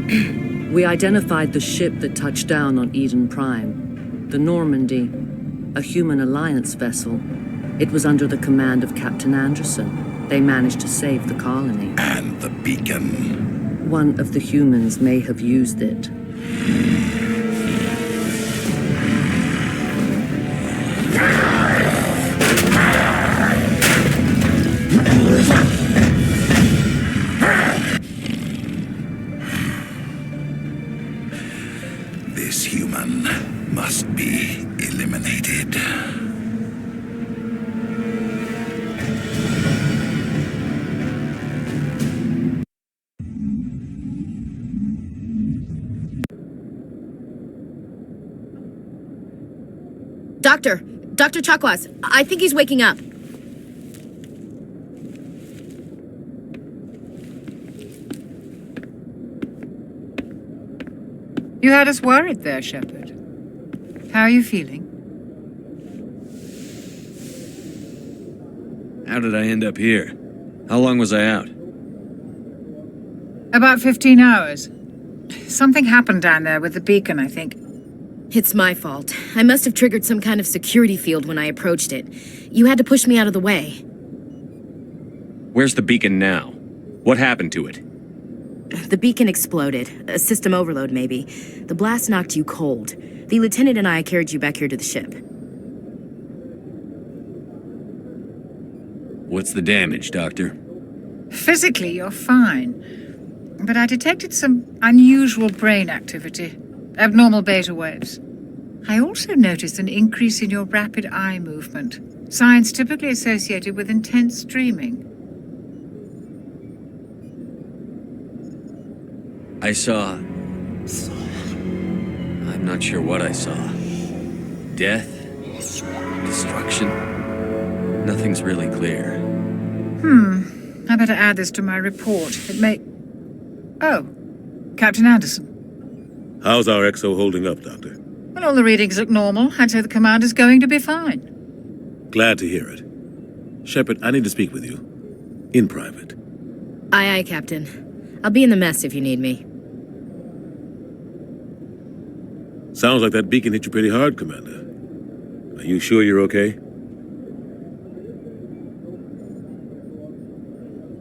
We identified the ship that touched down on Eden Prime. The Normandy, a human alliance vessel. It was under the command of Captain Anderson. They managed to save the colony. And the beacon. One of the humans may have used it. This human must be eliminated. Dr. Chakwas, I think he's waking up. You had us worried there, Shepard. How are you feeling? How did I end up here? How long was I out? About 15 hours. Something happened down there with the beacon, I think. It's my fault. I must have triggered some kind of security field when I approached it. You had to push me out of the way. Where's the beacon now? What happened to it? The beacon exploded. A system overload, maybe. The blast knocked you cold. The lieutenant and I carried you back here to the ship. What's the damage, Doctor? Physically, you're fine. But I detected some unusual brain activity. Abnormal beta waves. I also noticed an increase in your rapid eye movement. Signs typically associated with intense dreaming. I saw... I'm not sure what I saw. Death? Destruction? Nothing's really clear. I better add this to my report. It may... Oh, Captain Anderson. How's our XO holding up, Doctor? Well, all the readings look normal. I'd say the commander's going to be fine. Glad to hear it. Shepard, I need to speak with you. In private. Aye, Captain. I'll be in the mess if you need me. Sounds like that beacon hit you pretty hard, Commander. Are you sure you're okay?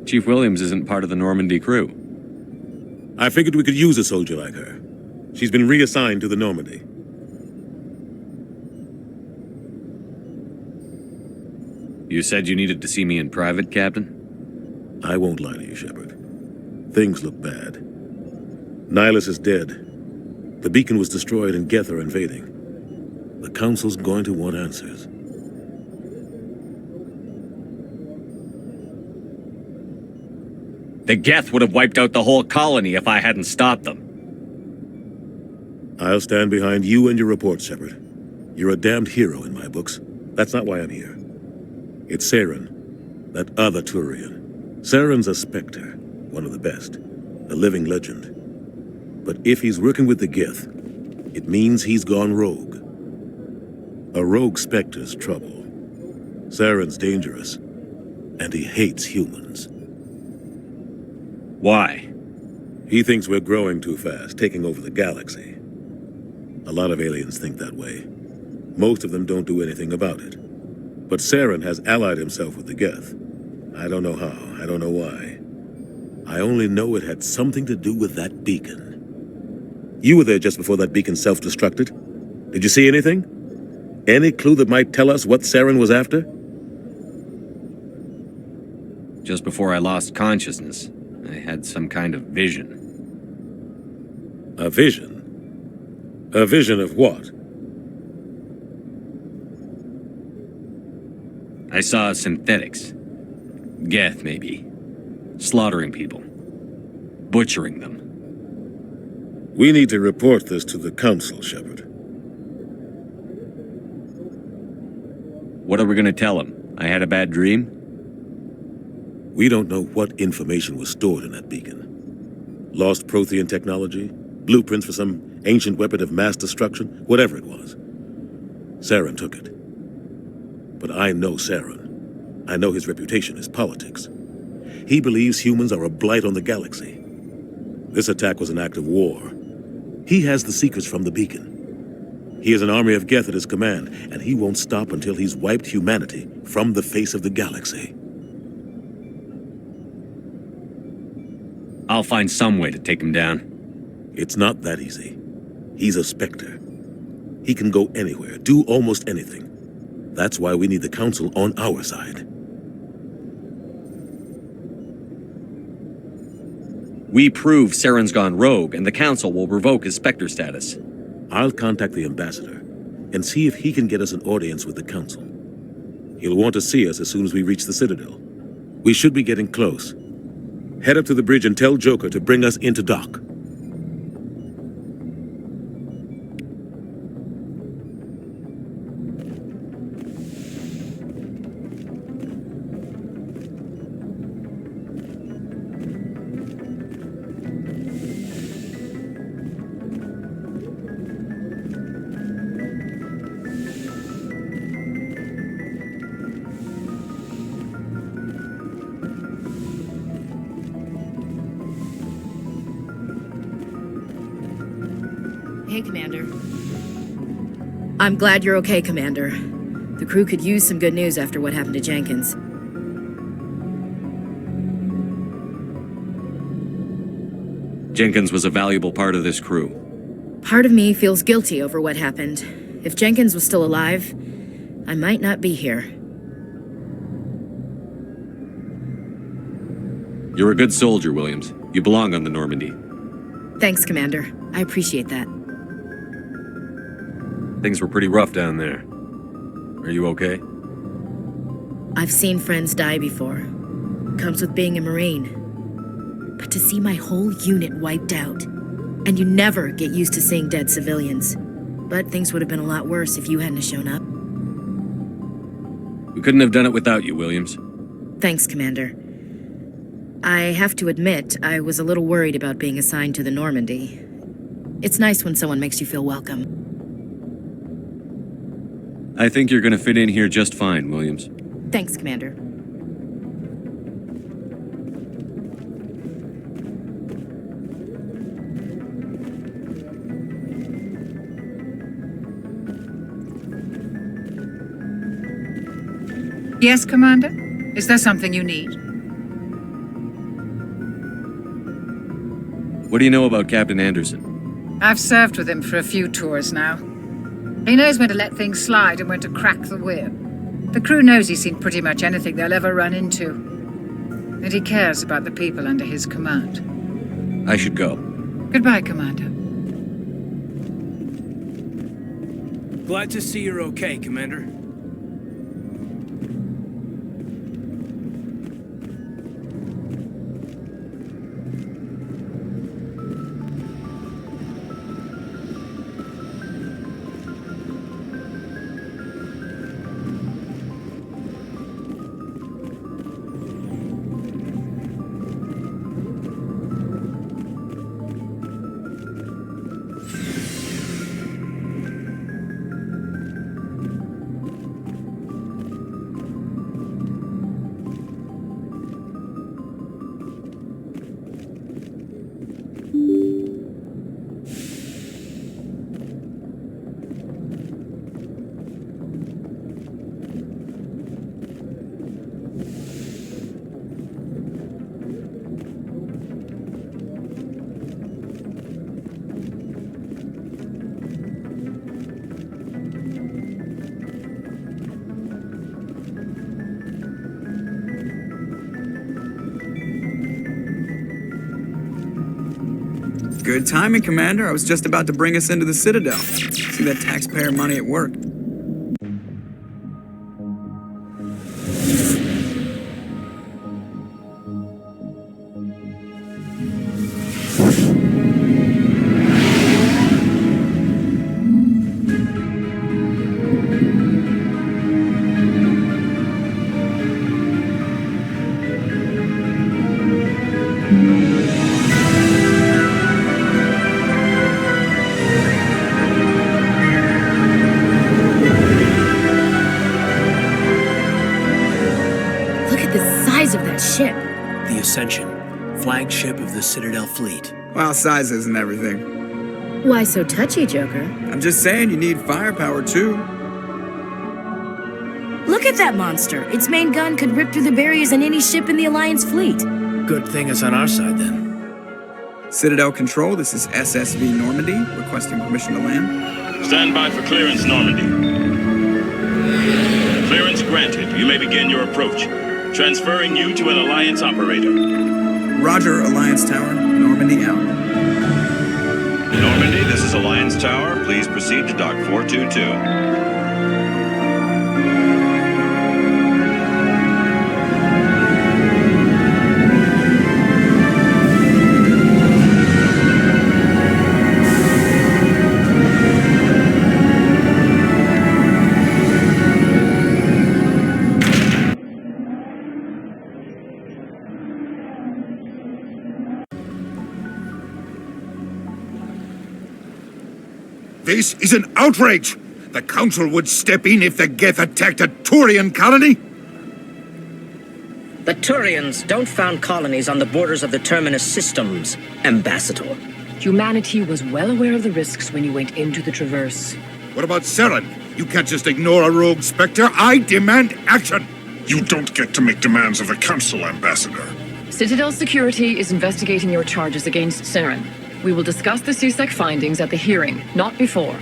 Chief Williams isn't part of the Normandy crew. I figured we could use a soldier like her. She's been reassigned to the Normandy. You said you needed to see me in private, Captain? I won't lie to you, Shepard. Things look bad. Nihilus is dead. The beacon was destroyed and Geth are invading. The Council's going to want answers. The Geth would have wiped out the whole colony if I hadn't stopped them. I'll stand behind you and your report, Shepard. You're a damned hero in my books. That's not why I'm here. It's Saren, that other Turian. Saren's a Spectre, one of the best, a living legend. But if he's working with the Geth, it means he's gone rogue. A rogue Spectre's trouble. Saren's dangerous, and he hates humans. Why? He thinks we're growing too fast, taking over the galaxy. A lot of aliens think that way. Most of them don't do anything about it. But Saren has allied himself with the Geth. I don't know how, I don't know why. I only know it had something to do with that beacon. You were there just before that beacon self-destructed. Did you see anything? Any clue that might tell us what Saren was after? Just before I lost consciousness, I had some kind of vision. A vision? A vision of what? I saw synthetics. Geth, maybe. Slaughtering people. Butchering them. We need to report this to the Council, Shepard. What are we gonna tell him? I had a bad dream? We don't know what information was stored in that beacon. Lost Prothean technology? Blueprints for some ancient weapon of mass destruction? Whatever it was. Saren took it. But I know Saren. I know his reputation is politics. He believes humans are a blight on the galaxy. This attack was an act of war. He has the secrets from the beacon. He has an army of Geth at his command, and he won't stop until he's wiped humanity from the face of the galaxy. I'll find some way to take him down. It's not that easy. He's a Spectre. He can go anywhere, do almost anything. That's why we need the Council on our side. We prove Saren's gone rogue, and the Council will revoke his Spectre status. I'll contact the Ambassador and see if he can get us an audience with the Council. He'll want to see us as soon as we reach the Citadel. We should be getting close. Head up to the bridge and tell Joker to bring us into dock. Hey, Commander. I'm glad you're okay, Commander. The crew could use some good news after what happened to Jenkins. Jenkins was a valuable part of this crew. Part of me feels guilty over what happened. If Jenkins was still alive, I might not be here. You're a good soldier, Williams. You belong on the Normandy. Thanks, Commander. I appreciate that. Things were pretty rough down there. Are you okay? I've seen friends die before. Comes with being a Marine. But to see my whole unit wiped out, and you never get used to seeing dead civilians. But things would have been a lot worse if you hadn't shown up. We couldn't have done it without you, Williams. Thanks, Commander. I have to admit, I was a little worried about being assigned to the Normandy. It's nice when someone makes you feel welcome. I think you're gonna fit in here just fine, Williams. Thanks, Commander. Yes, Commander? Is there something you need? What do you know about Captain Anderson? I've served with him for a few tours now. He knows when to let things slide and when to crack the whip. The crew knows he's seen pretty much anything they'll ever run into. And he cares about the people under his command. I should go. Goodbye, Commander. Glad to see you're okay, Commander. Good timing, Commander. I was just about to bring us into the Citadel. See that taxpayer money at work. Of that ship. The Ascension, flagship of the Citadel fleet. Well, size isn't everything. Why so touchy, Joker? I'm just saying you need firepower, too. Look at that monster. Its main gun could rip through the barriers in any ship in the Alliance fleet. Good thing it's on our side, then. Citadel Control, this is SSV Normandy, requesting permission to land. Stand by for clearance, Normandy. Clearance granted. You may begin your approach. Transferring you to an Alliance operator. Roger, Alliance Tower. Normandy out. Normandy, this is Alliance Tower. Please proceed to Dock 422. This is an outrage! The Council would step in if the Geth attacked a Turian colony? The Turians don't found colonies on the borders of the Terminus systems, Ambassador. Humanity was well aware of the risks when you went into the Traverse. What about Saren? You can't just ignore a rogue Spectre. I demand action! You don't get to make demands of the Council, Ambassador. Citadel Security is investigating your charges against Saren. We will discuss the CSEC findings at the hearing, not before.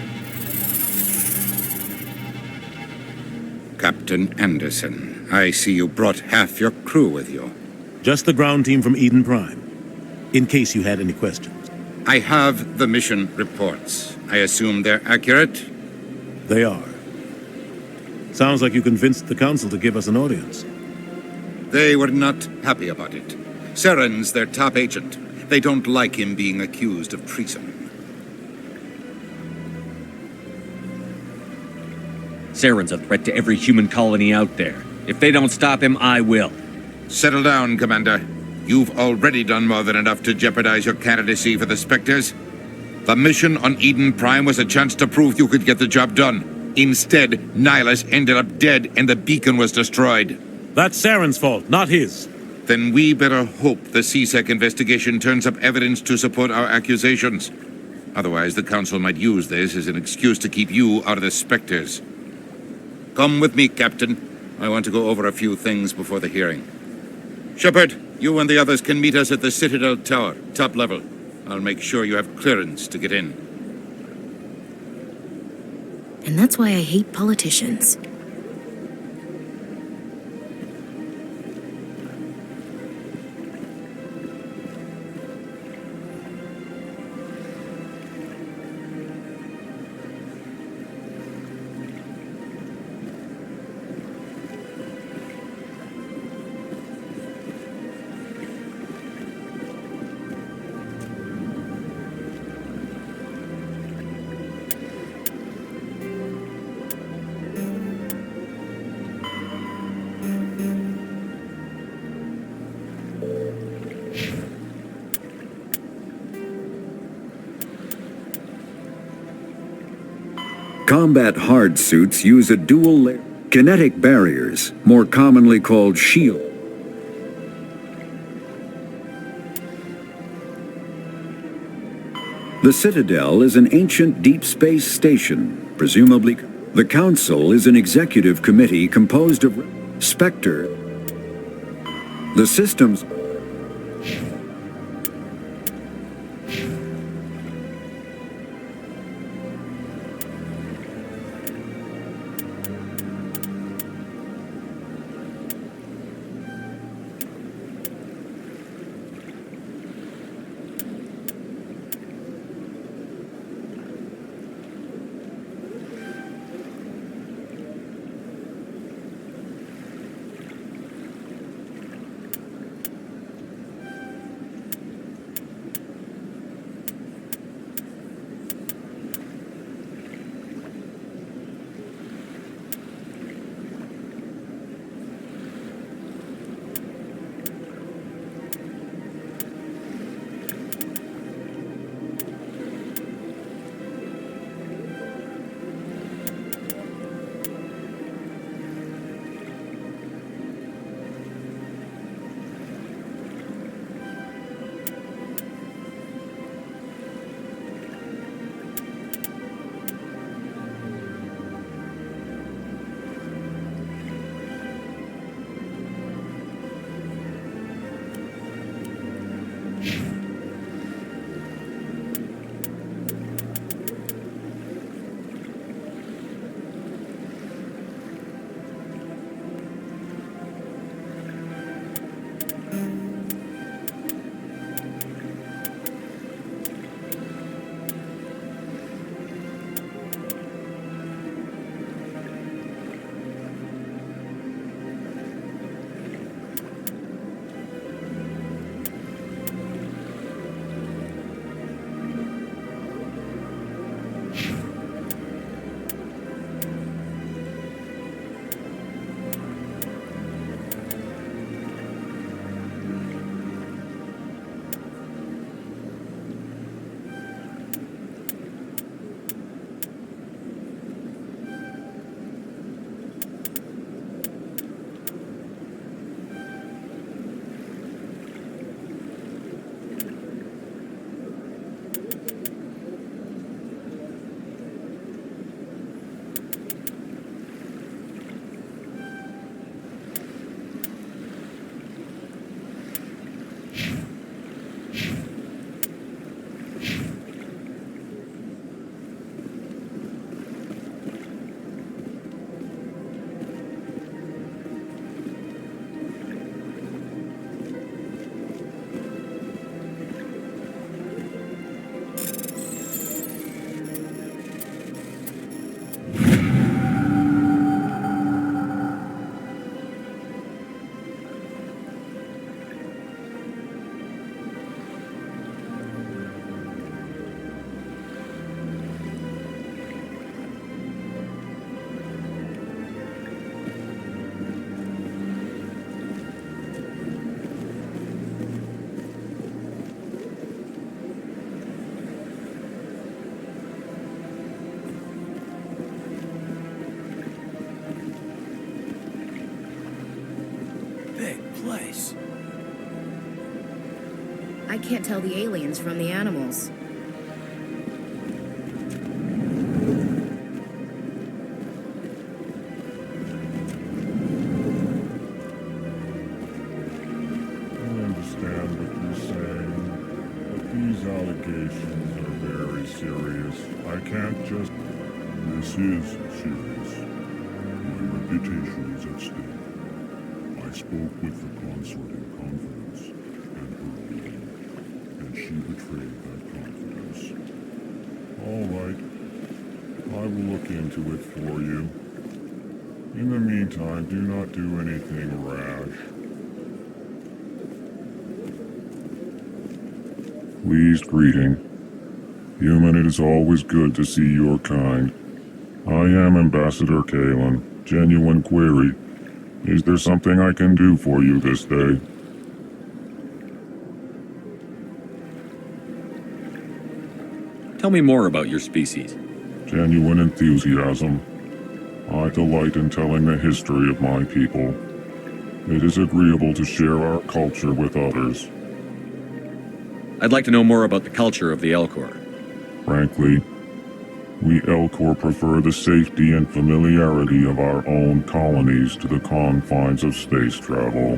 Captain Anderson, I see you brought half your crew with you. Just the ground team from Eden Prime, in case you had any questions. I have the mission reports. I assume they're accurate? They are. Sounds like you convinced the Council to give us an audience. They were not happy about it. Saren's their top agent. They don't like him being accused of treason. Saren's a threat to every human colony out there. If they don't stop him, I will. Settle down, Commander. You've already done more than enough to jeopardize your candidacy for the Spectres. The mission on Eden Prime was a chance to prove you could get the job done. Instead, Nihilus ended up dead and the beacon was destroyed. That's Saren's fault, not his. Then we better hope the CSEC investigation turns up evidence to support our accusations. Otherwise, the Council might use this as an excuse to keep you out of the Spectres. Come with me, Captain. I want to go over a few things before the hearing. Shepard, you and the others can meet us at the Citadel Tower, top level. I'll make sure you have clearance to get in. And that's why I hate politicians. Combat hard suits use a dual layer kinetic barriers, more commonly called shield. The Citadel is an ancient deep space station, presumably. The Council is an executive committee composed of Spectre. The systems. can't tell the aliens from the animals. I understand what you're saying, but these allegations are very serious. I can't just... This is serious. My reputation is at stake. I spoke with the consort in confidence, and her alone, and she betrayed that confidence. All right. I will look into it for you. In the meantime, do not do anything rash. Pleased greeting. Human, it is always good to see your kind. I am Ambassador Kalen. Genuine query. Is there something I can do for you this day? Tell me more about your species. Genuine enthusiasm. I delight in telling the history of my people. It is agreeable to share our culture with others. I'd like to know more about the culture of the Elcor. Frankly, we Elcor prefer the safety and familiarity of our own colonies to the confines of space travel.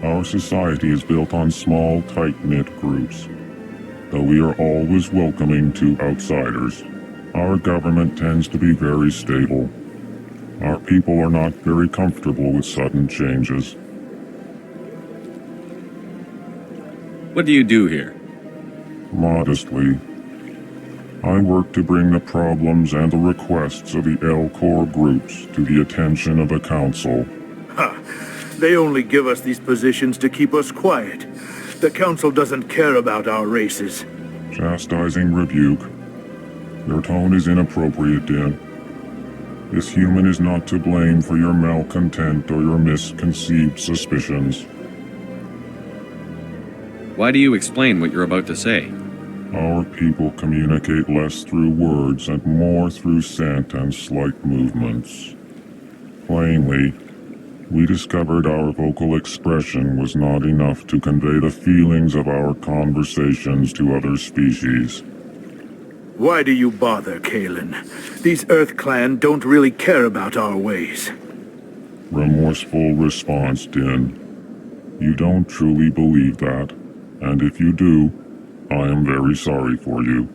Our society is built on small, tight-knit groups. Though we are always welcoming to outsiders, our government tends to be very stable. Our people are not very comfortable with sudden changes. What do you do here? Modestly, I work to bring the problems and the requests of the Elcor groups to the attention of the Council. Ha! They only give us these positions to keep us quiet. The Council doesn't care about our races. Chastising rebuke. Your tone is inappropriate, Din. This human is not to blame for your malcontent or your misconceived suspicions. Why do you explain what you're about to say? Our people communicate less through words and more through scent and slight movements. Plainly, we discovered our vocal expression was not enough to convey the feelings of our conversations to other species. Why do you bother, Kalen? These Earth Clan don't really care about our ways. Remorseful response, Din. You don't truly believe that, and if you do, I am very sorry for you.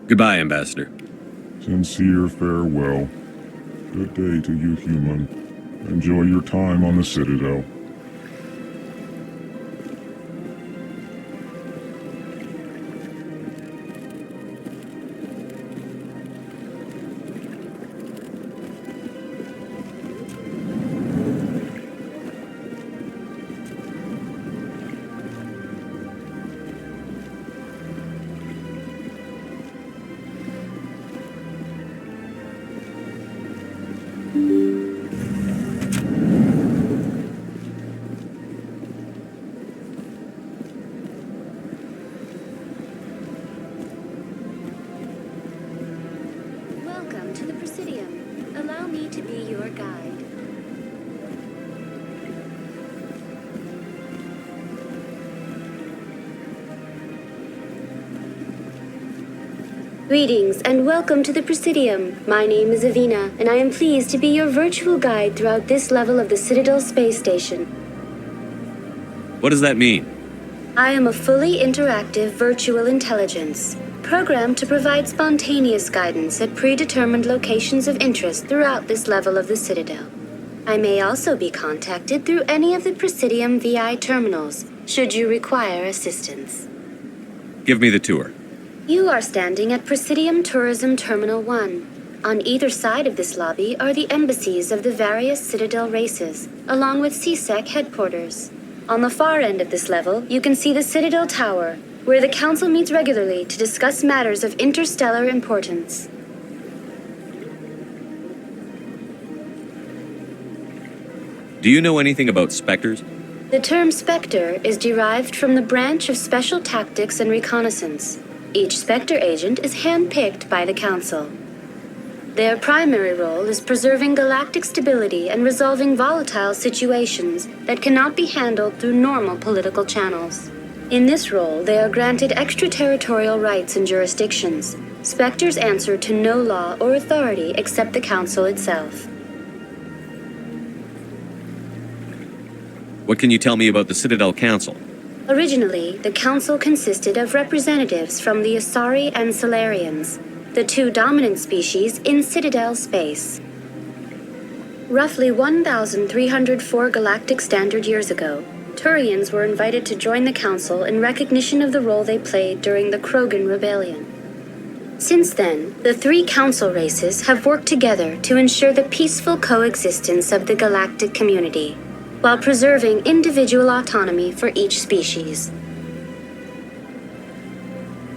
Goodbye, Ambassador. Sincere farewell. Good day to you, human. Enjoy your time on the Citadel. Welcome to the Presidium. Allow me to be your guide. Greetings and welcome to the Presidium. My name is Avina, and I am pleased to be your virtual guide throughout this level of the Citadel space station. What does that mean? I am a fully interactive virtual intelligence, programmed to provide spontaneous guidance at predetermined locations of interest throughout this level of the Citadel. I may also be contacted through any of the Presidium VI terminals, should you require assistance. Give me the tour. You are standing at Presidium Tourism Terminal 1. On either side of this lobby are the embassies of the various Citadel races, along with CSEC headquarters. On the far end of this level, you can see the Citadel Tower, where the Council meets regularly to discuss matters of interstellar importance. Do you know anything about Spectres? The term Spectre is derived from the branch of Special Tactics and Reconnaissance. Each Spectre agent is handpicked by the Council. Their primary role is preserving galactic stability and resolving volatile situations that cannot be handled through normal political channels. In this role, they are granted extraterritorial rights and jurisdictions. Spectres answer to no law or authority except the Council itself. What can you tell me about the Citadel Council? Originally, the Council consisted of representatives from the Asari and Solarians, the two dominant species in Citadel space. Roughly 1,304 galactic standard years ago, Turians were invited to join the Council in recognition of the role they played during the Krogan Rebellion. Since then, the three Council races have worked together to ensure the peaceful coexistence of the galactic community, while preserving individual autonomy for each species.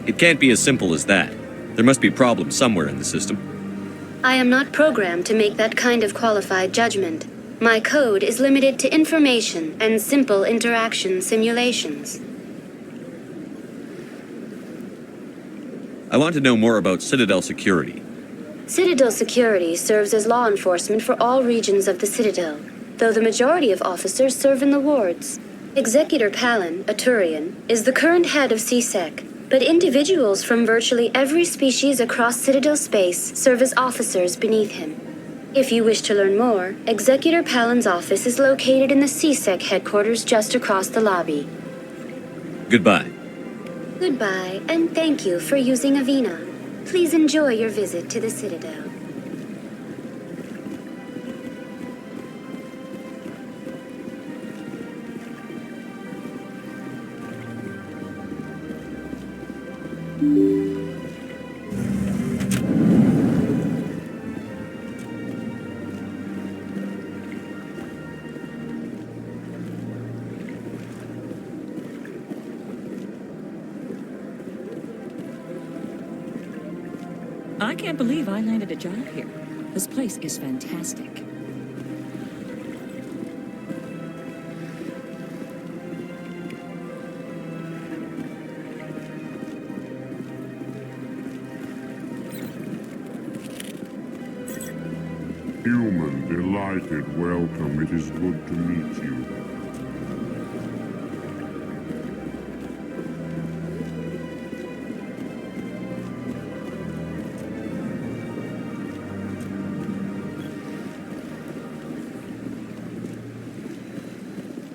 It can't be as simple as that. There must be problems somewhere in the system. I am not programmed to make that kind of qualified judgment. My code is limited to information and simple interaction simulations. I want to know more about Citadel security. Citadel security serves as law enforcement for all regions of the Citadel, though the majority of officers serve in the wards. Executor Palin, a Turian, is the current head of CSEC, but individuals from virtually every species across Citadel space serve as officers beneath him. If you wish to learn more, Executor Palin's office is located in the CSEC headquarters just across the lobby. Goodbye. Goodbye, and thank you for using Avina. Please enjoy your visit to the Citadel. I can't believe I landed a job here. This place is fantastic. Human, delighted, welcome. It is good to meet you.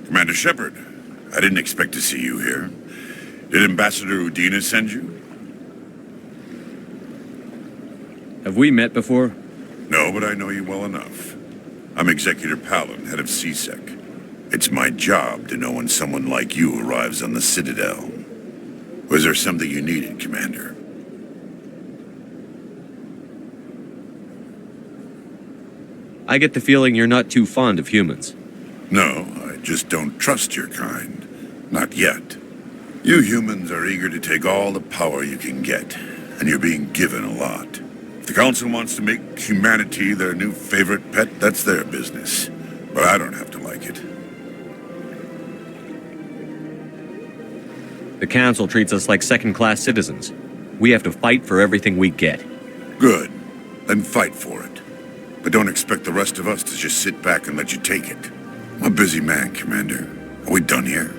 Commander Shepard, I didn't expect to see you here. Did Ambassador Udina send you? Have we met before? No, but I know you well enough. I'm Executor Palin, head of CSEC. It's my job to know when someone like you arrives on the Citadel. Was there something you needed, Commander? I get the feeling you're not too fond of humans. No, I just don't trust your kind. Not yet. You humans are eager to take all the power you can get, and you're being given a lot. If the Council wants to make humanity their new favorite pet, that's their business. But I don't have to like it. The Council treats us like second-class citizens. We have to fight for everything we get. Good. Then fight for it. But don't expect the rest of us to just sit back and let you take it. I'm a busy man, Commander. Are we done here?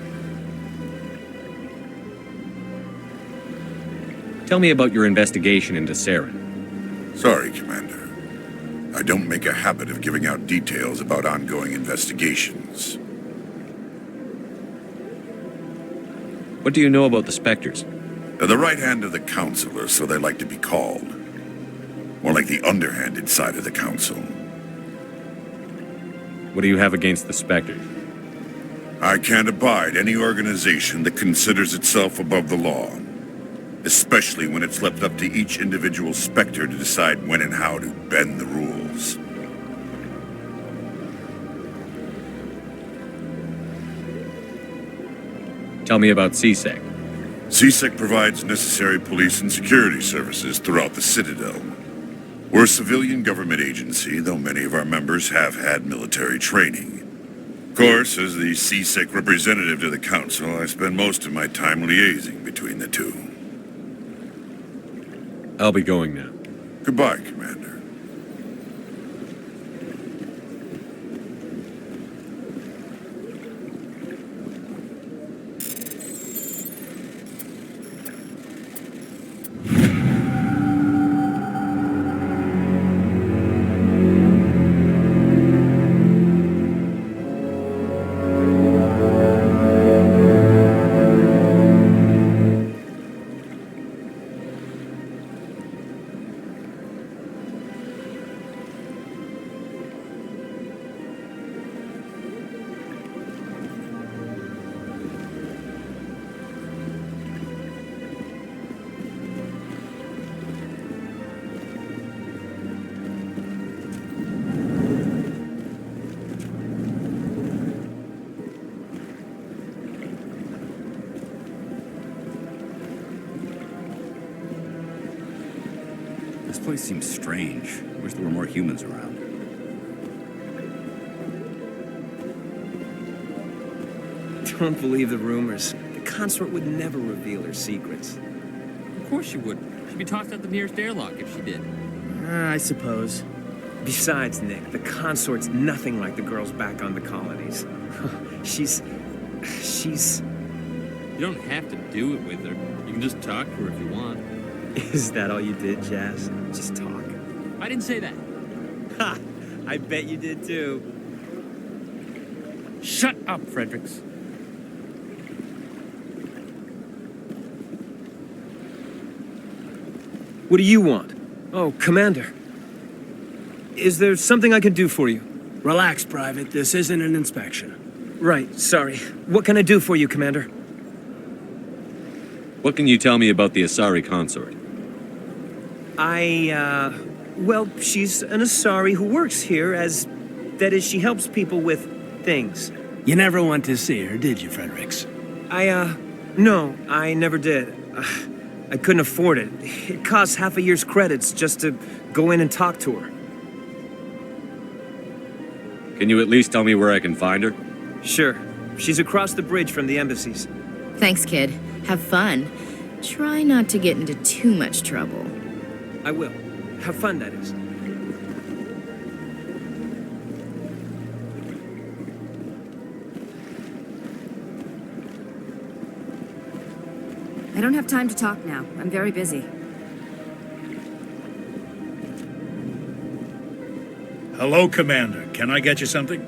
Tell me about your investigation into Saren. Sorry, Commander. I don't make a habit of giving out details about ongoing investigations. What do you know about the Spectres? They're the right hand of the Council, or so they like to be called. More like the underhanded side of the Council. What do you have against the Spectres? I can't abide any organization that considers itself above the law. Especially when it's left up to each individual Spectre to decide when and how to bend the rules. Tell me about CSEC. CSEC provides necessary police and security services throughout the Citadel. We're a civilian government agency, though many of our members have had military training. Of course, as the CSEC representative to the Council, I spend most of my time liaising between the two. I'll be going now. Goodbye, Commander. This place seems strange. I wish there were more humans around. Don't believe the rumors. The consort would never reveal her secrets. Of course she wouldn't. She'd be tossed out the nearest airlock if she did. I suppose. Besides, Nick, the consort's nothing like the girls back on the colonies. She's... You don't have to do it with her. You can just talk to her if you want. Is that all you did, Jazz? Just talk? I didn't say that. Ha! I bet you did too. Shut up, Fredericks. What do you want? Oh, Commander. Is there something I can do for you? Relax, Private. This isn't an inspection. Right, sorry. What can I do for you, Commander? What can you tell me about the Asari consort? Well, she's an Asari who works here as... That is, she helps people with things. You never went to see her, did you, Fredericks? No, I never did. I couldn't afford it. It costs half a year's credits just to go in and talk to her. Can you at least tell me where I can find her? Sure. She's across the bridge from the embassies. Thanks, kid. Have fun. Try not to get into too much trouble. I will. Have fun, that is. I don't have time to talk now. I'm very busy. Hello, Commander. Can I get you something?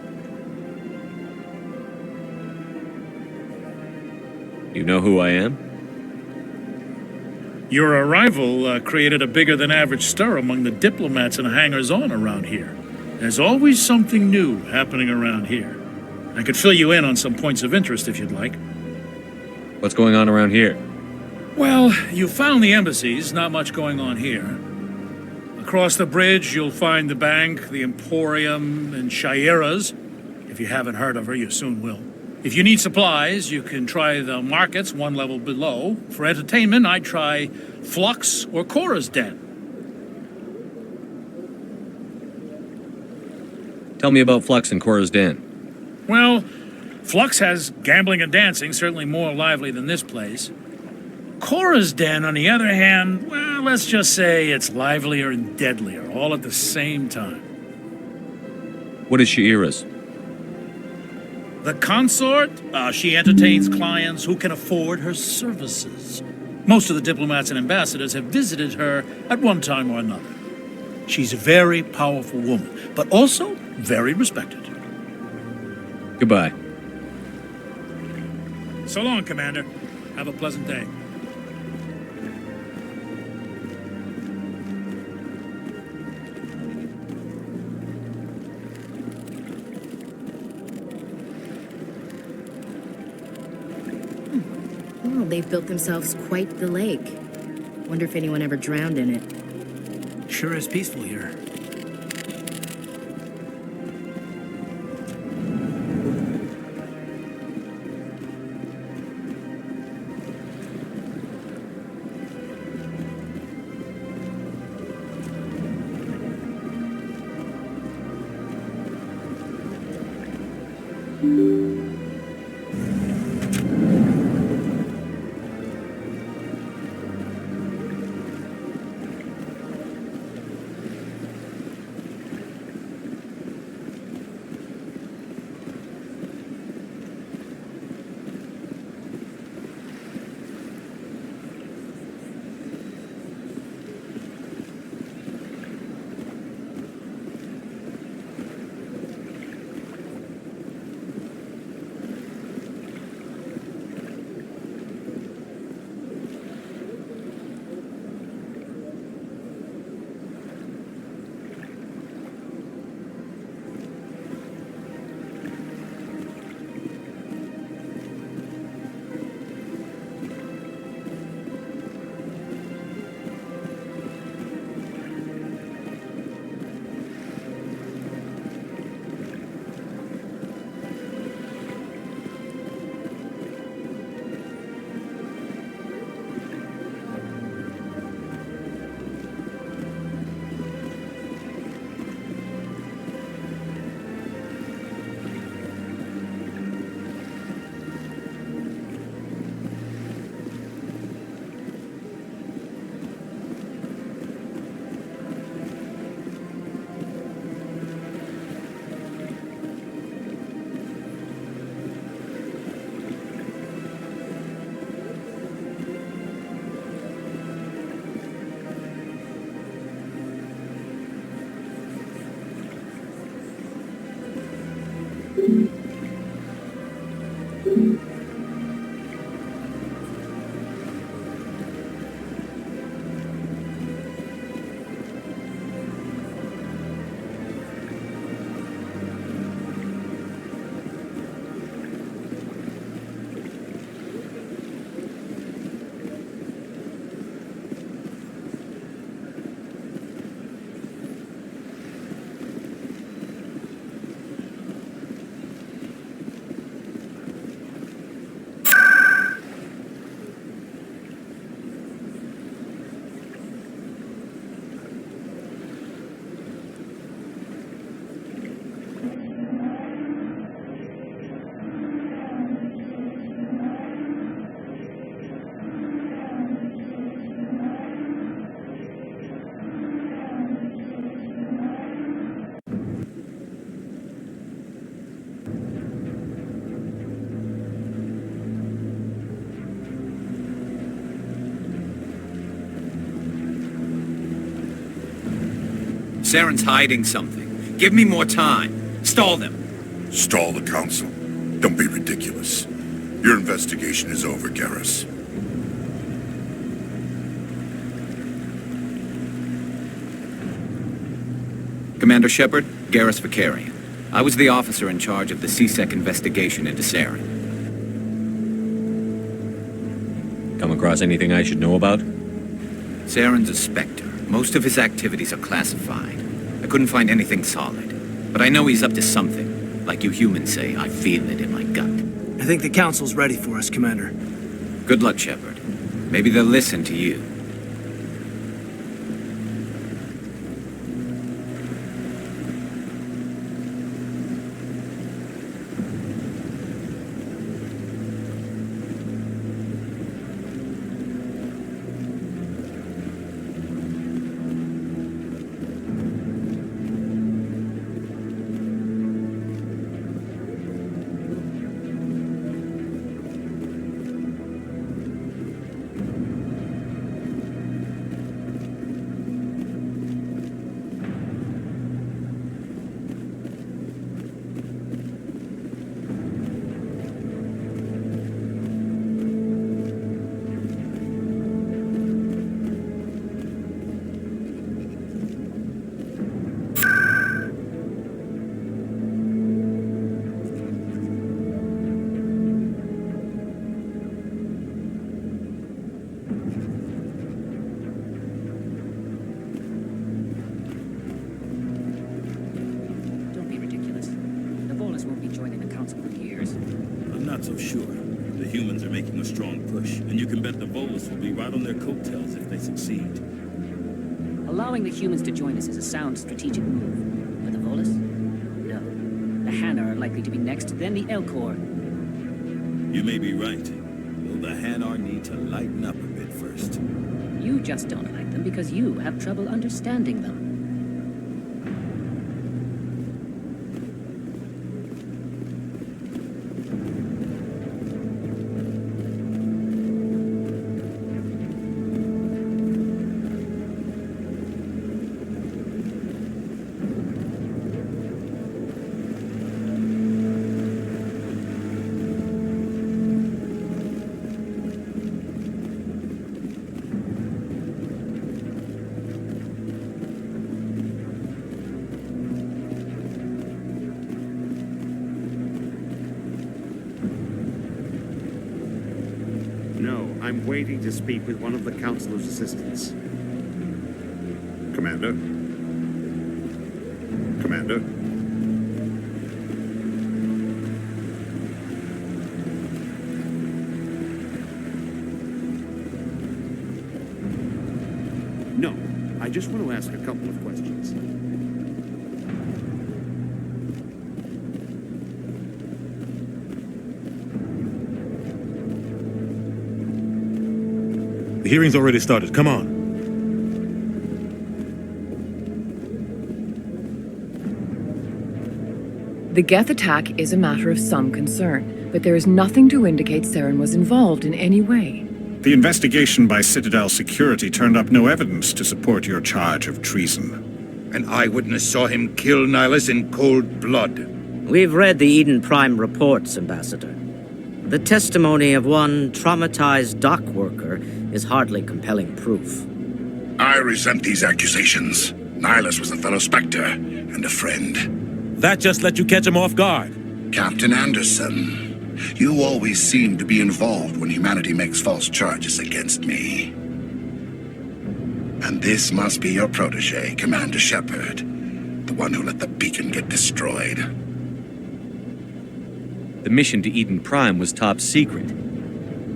You know who I am? Your arrival created a bigger-than-average stir among the diplomats and hangers-on around here. There's always something new happening around here. I could fill you in on some points of interest if you'd like. What's going on around here? Well, you found the embassies, not much going on here. Across the bridge, you'll find the bank, the Emporium, and Shaira's. If you haven't heard of her, you soon will. If you need supplies, you can try the markets one level below. For entertainment, I'd try Flux or Cora's Den. Tell me about Flux and Cora's Den. Well, Flux has gambling and dancing, certainly more lively than this place. Cora's Den, on the other hand, well, let's just say it's livelier and deadlier, all at the same time. What is Shaira's? The consort, she entertains clients who can afford her services. Most of the diplomats and ambassadors have visited her at one time or another. She's a very powerful woman, but also very respected. Goodbye. So long, Commander. Have a pleasant day. Oh, they've built themselves quite the lake. Wonder if anyone ever drowned in it. Sure is peaceful here. Saren's hiding something. Give me more time. Stall them. Stall the council? Don't be ridiculous. Your investigation is over, Garrus. Commander Shepard, Garrus Vicarian. I was the officer in charge of the CSEC investigation into Saren. Come across anything I should know about? Saren's a Spectre. Most of his activities are classified. I couldn't find anything solid. But I know he's up to something. Like you humans say, I feel it in my gut. I think the Council's ready for us, Commander. Good luck, Shepard. Maybe they'll listen to you. So sure. The humans are making a strong push, and you can bet the Volus will be right on their coattails if they succeed. Allowing the humans to join us is a sound strategic move. But the Volus? No. The Hanna are likely to be next, then the Elcor. You may be right. Will the Hanar need to lighten up a bit first? You just don't like them because you have trouble understanding them. I'm waiting to speak with one of the Councilor's assistants. Commander? Commander? No, I just want to ask a couple of questions. The hearing's already started. Come on. The Geth attack is a matter of some concern, but there is nothing to indicate Saren was involved in any way. The investigation by Citadel Security turned up no evidence to support your charge of treason. An eyewitness saw him kill Nihilus in cold blood. We've read the Eden Prime reports, Ambassador. The testimony of one traumatized dock worker is hardly compelling proof. I resent these accusations. Nihilus was a fellow Spectre and a friend. That just let you catch him off guard. Captain Anderson, you always seem to be involved when humanity makes false charges against me. And this must be your protege, Commander Shepard, the one who let the beacon get destroyed. The mission to Eden Prime was top secret.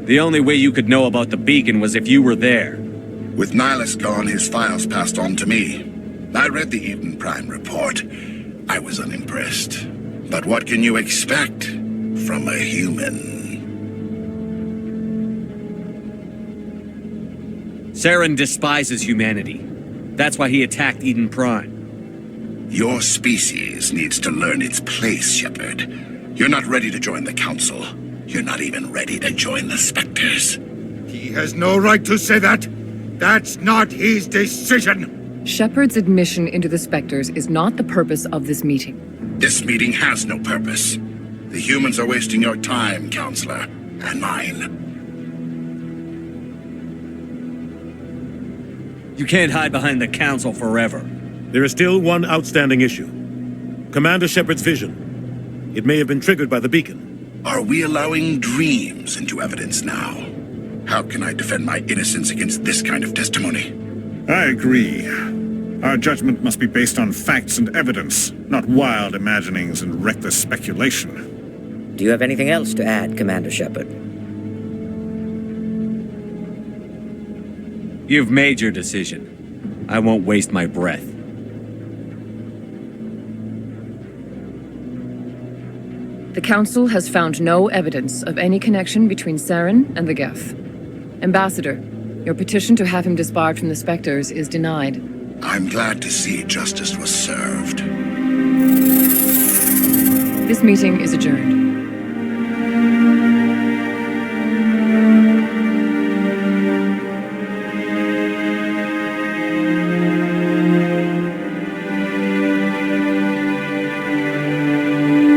The only way you could know about the beacon was if you were there. With Nihilus gone, his files passed on to me. I read the Eden Prime report. I was unimpressed. But what can you expect from a human? Saren despises humanity. That's why he attacked Eden Prime. Your species needs to learn its place, Shepard. You're not ready to join the Council. You're not even ready to join the Spectres. He has no right to say that. That's not his decision. Shepard's admission into the Spectres is not the purpose of this meeting. This meeting has no purpose. The humans are wasting your time, Counselor, and mine. You can't hide behind the Council forever. There is still one outstanding issue. Commander Shepard's vision. It may have been triggered by the beacon. Are we allowing dreams into evidence now? How can I defend my innocence against this kind of testimony? I agree. Our judgment must be based on facts and evidence, not wild imaginings and reckless speculation. Do you have anything else to add, Commander Shepard? You've made your decision. I won't waste my breath. The Council has found no evidence of any connection between Saren and the Geth. Ambassador, your petition to have him disbarred from the Spectres is denied. I'm glad to see justice was served. This meeting is adjourned.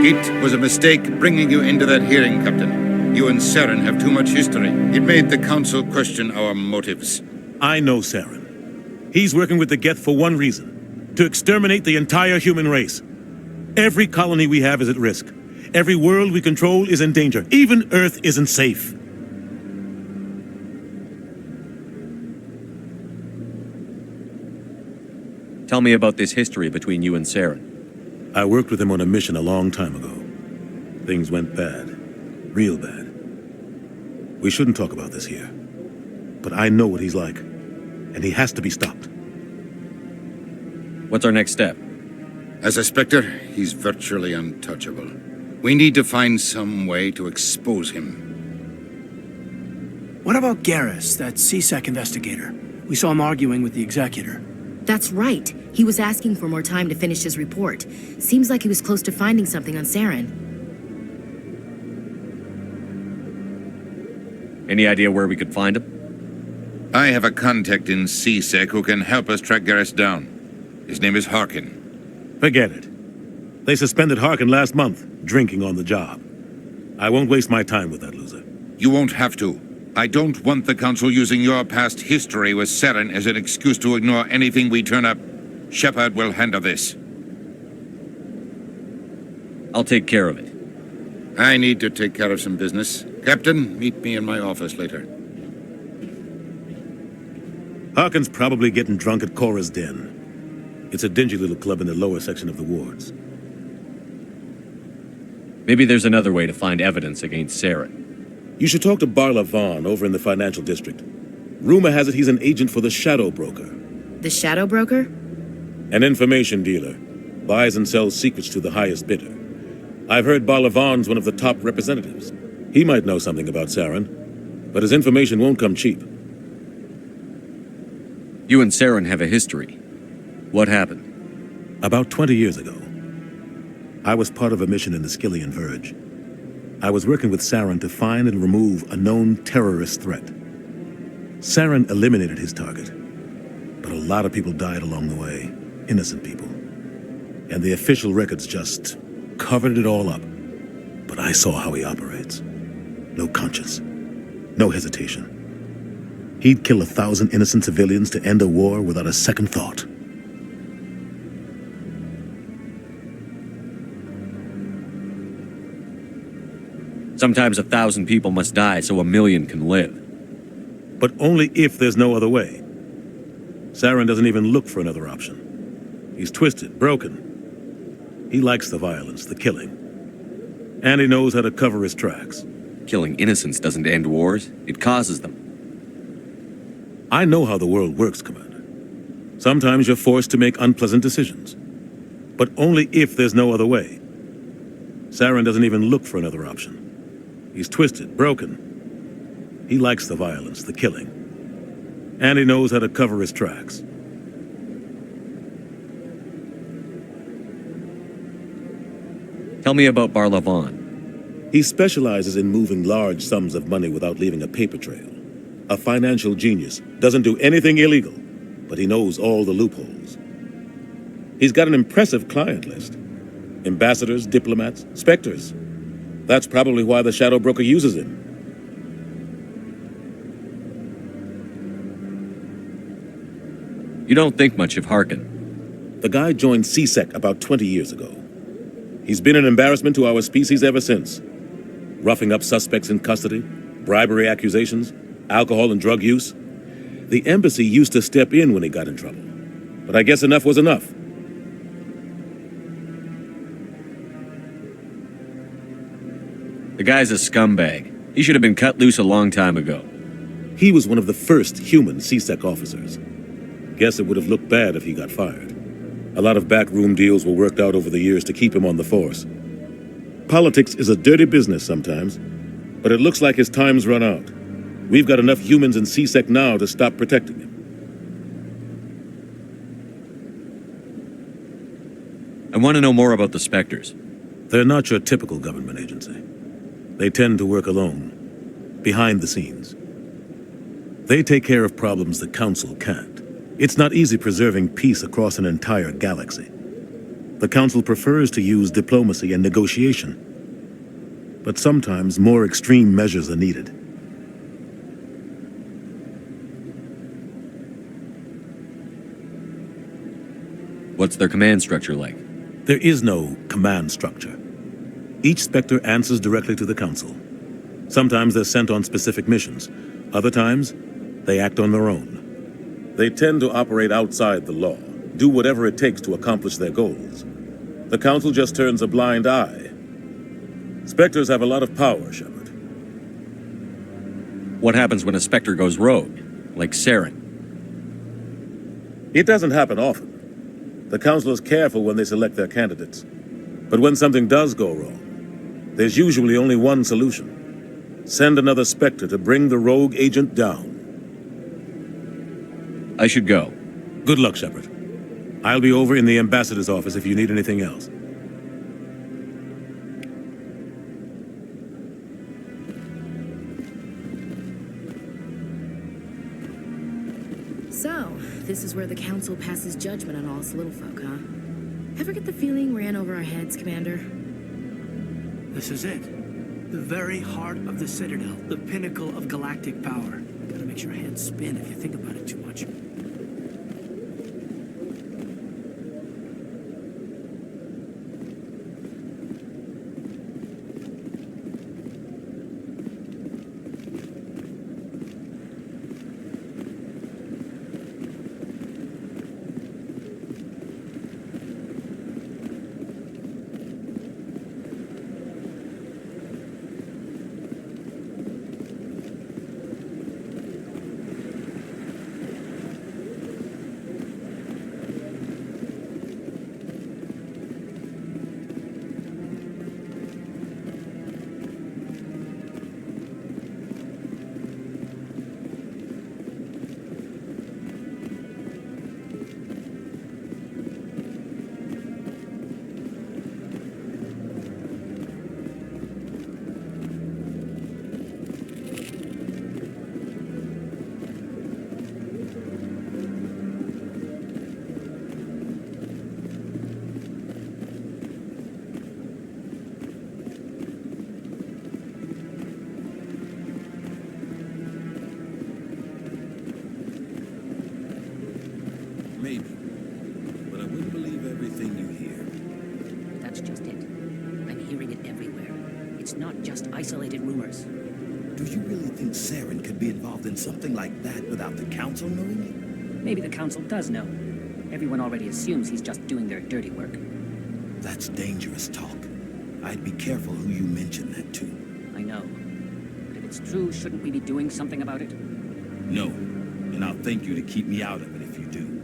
It was a mistake bringing you into that hearing, Captain. You and Saren have too much history. It made the Council question our motives. I know Saren. He's working with the Geth for one reason: to exterminate the entire human race. Every colony we have is at risk. Every world we control is in danger. Even Earth isn't safe. Tell me about this history between you and Saren. I worked with him on a mission a long time ago. Things went bad. Real bad. We shouldn't talk about this here. But I know what he's like. And he has to be stopped. What's our next step? As a Spectre, he's virtually untouchable. We need to find some way to expose him. What about Garrus, that CSEC investigator? We saw him arguing with the Executor. That's right. He was asking for more time to finish his report. Seems like he was close to finding something on Saren. Any idea where we could find him? I have a contact in CSEC who can help us track Garrus down. His name is Harkin. Forget it. They suspended Harkin last month, drinking on the job. I won't waste my time with that loser. You won't have to. I don't want the Council using your past history with Saren as an excuse to ignore anything we turn up. Shepard will handle this. I'll take care of it. I need to take care of some business. Captain, meet me in my office later. Harkin's probably getting drunk at Cora's Den. It's a dingy little club in the lower section of the wards. Maybe there's another way to find evidence against Saren. You should talk to Barla Vaughn over in the financial district. Rumor has it he's an agent for the Shadow Broker. The Shadow Broker? An information dealer. Buys and sells secrets to the highest bidder. I've heard Barla Vaughn's one of the top representatives. He might know something about Saren, but his information won't come cheap. You and Saren have a history. What happened? About 20 years ago, I was part of a mission in the Skillian Verge. I was working with Saren to find and remove a known terrorist threat. Saren eliminated his target, but a lot of people died along the way, innocent people. And the official records just covered it all up. But I saw how he operates. No conscience, no hesitation. He'd kill 1,000 innocent civilians to end a war without a second thought. Sometimes 1,000 people must die so 1,000,000 can live. But only if there's no other way. Saren doesn't even look for another option. He's twisted, broken. He likes the violence, the killing. And he knows how to cover his tracks. Killing innocents doesn't end wars, it causes them. I know how the world works, Commander. Sometimes you're forced to make unpleasant decisions. But only if there's no other way. Saren doesn't even look for another option. He's twisted, broken. He likes the violence, the killing. And he knows how to cover his tracks. Tell me about Barla Vaughn. He specializes in moving large sums of money without leaving a paper trail. A financial genius. Doesn't do anything illegal. but he knows all the loopholes. He's got an impressive client list. Ambassadors, diplomats, specters. That's probably why the shadow broker uses him. You don't think much of Harkin. The guy joined CSEC about 20 years ago. He's been an embarrassment to our species ever since. Roughing up suspects in custody, bribery accusations, alcohol and drug use. The embassy used to step in when he got in trouble. But I guess enough was enough. The guy's a scumbag. He should have been cut loose a long time ago. He was one of the first human CSEC officers. Guess it would have looked bad if he got fired. A lot of backroom deals were worked out over the years to keep him on the force. Politics is a dirty business sometimes, but it looks like his time's run out. We've got enough humans in CSEC now to stop protecting him. I want to know more about the Spectres. They're not your typical government agency. They tend to work alone, behind the scenes. They take care of problems the Council can't. It's not easy preserving peace across an entire galaxy. The Council prefers to use diplomacy and negotiation. But sometimes more extreme measures are needed. What's their command structure like? There is no command structure. Each Spectre answers directly to the Council. Sometimes they're sent on specific missions. Other times, they act on their own. They tend to operate outside the law, do whatever it takes to accomplish their goals. The Council just turns a blind eye. Spectres have a lot of power, Shepard. What happens when a Spectre goes rogue, like Saren? It doesn't happen often. The Council is careful when they select their candidates. But when something does go wrong, there's usually only one solution. Send another Spectre to bring the rogue agent down. I should go. Good luck, Shepard. I'll be over in the ambassador's office if you need anything else. So, this is where the Council passes judgment on all us little folk, huh? Ever get the feeling we're in over our heads, Commander? This is it. The very heart of the Citadel, the pinnacle of galactic power. Kinda makes your head spin if you think about it too much. Maybe. But I wouldn't believe everything you hear. That's just it. I'm hearing it everywhere. It's not just isolated rumors. Do you really think Saren could be involved in something like that without the Council knowing it? Maybe the Council does know. Everyone already assumes he's just doing their dirty work. That's dangerous talk. I'd be careful who you mention that to. I know. But if it's true, shouldn't we be doing something about it? No. And I'll thank you to keep me out of it if you do.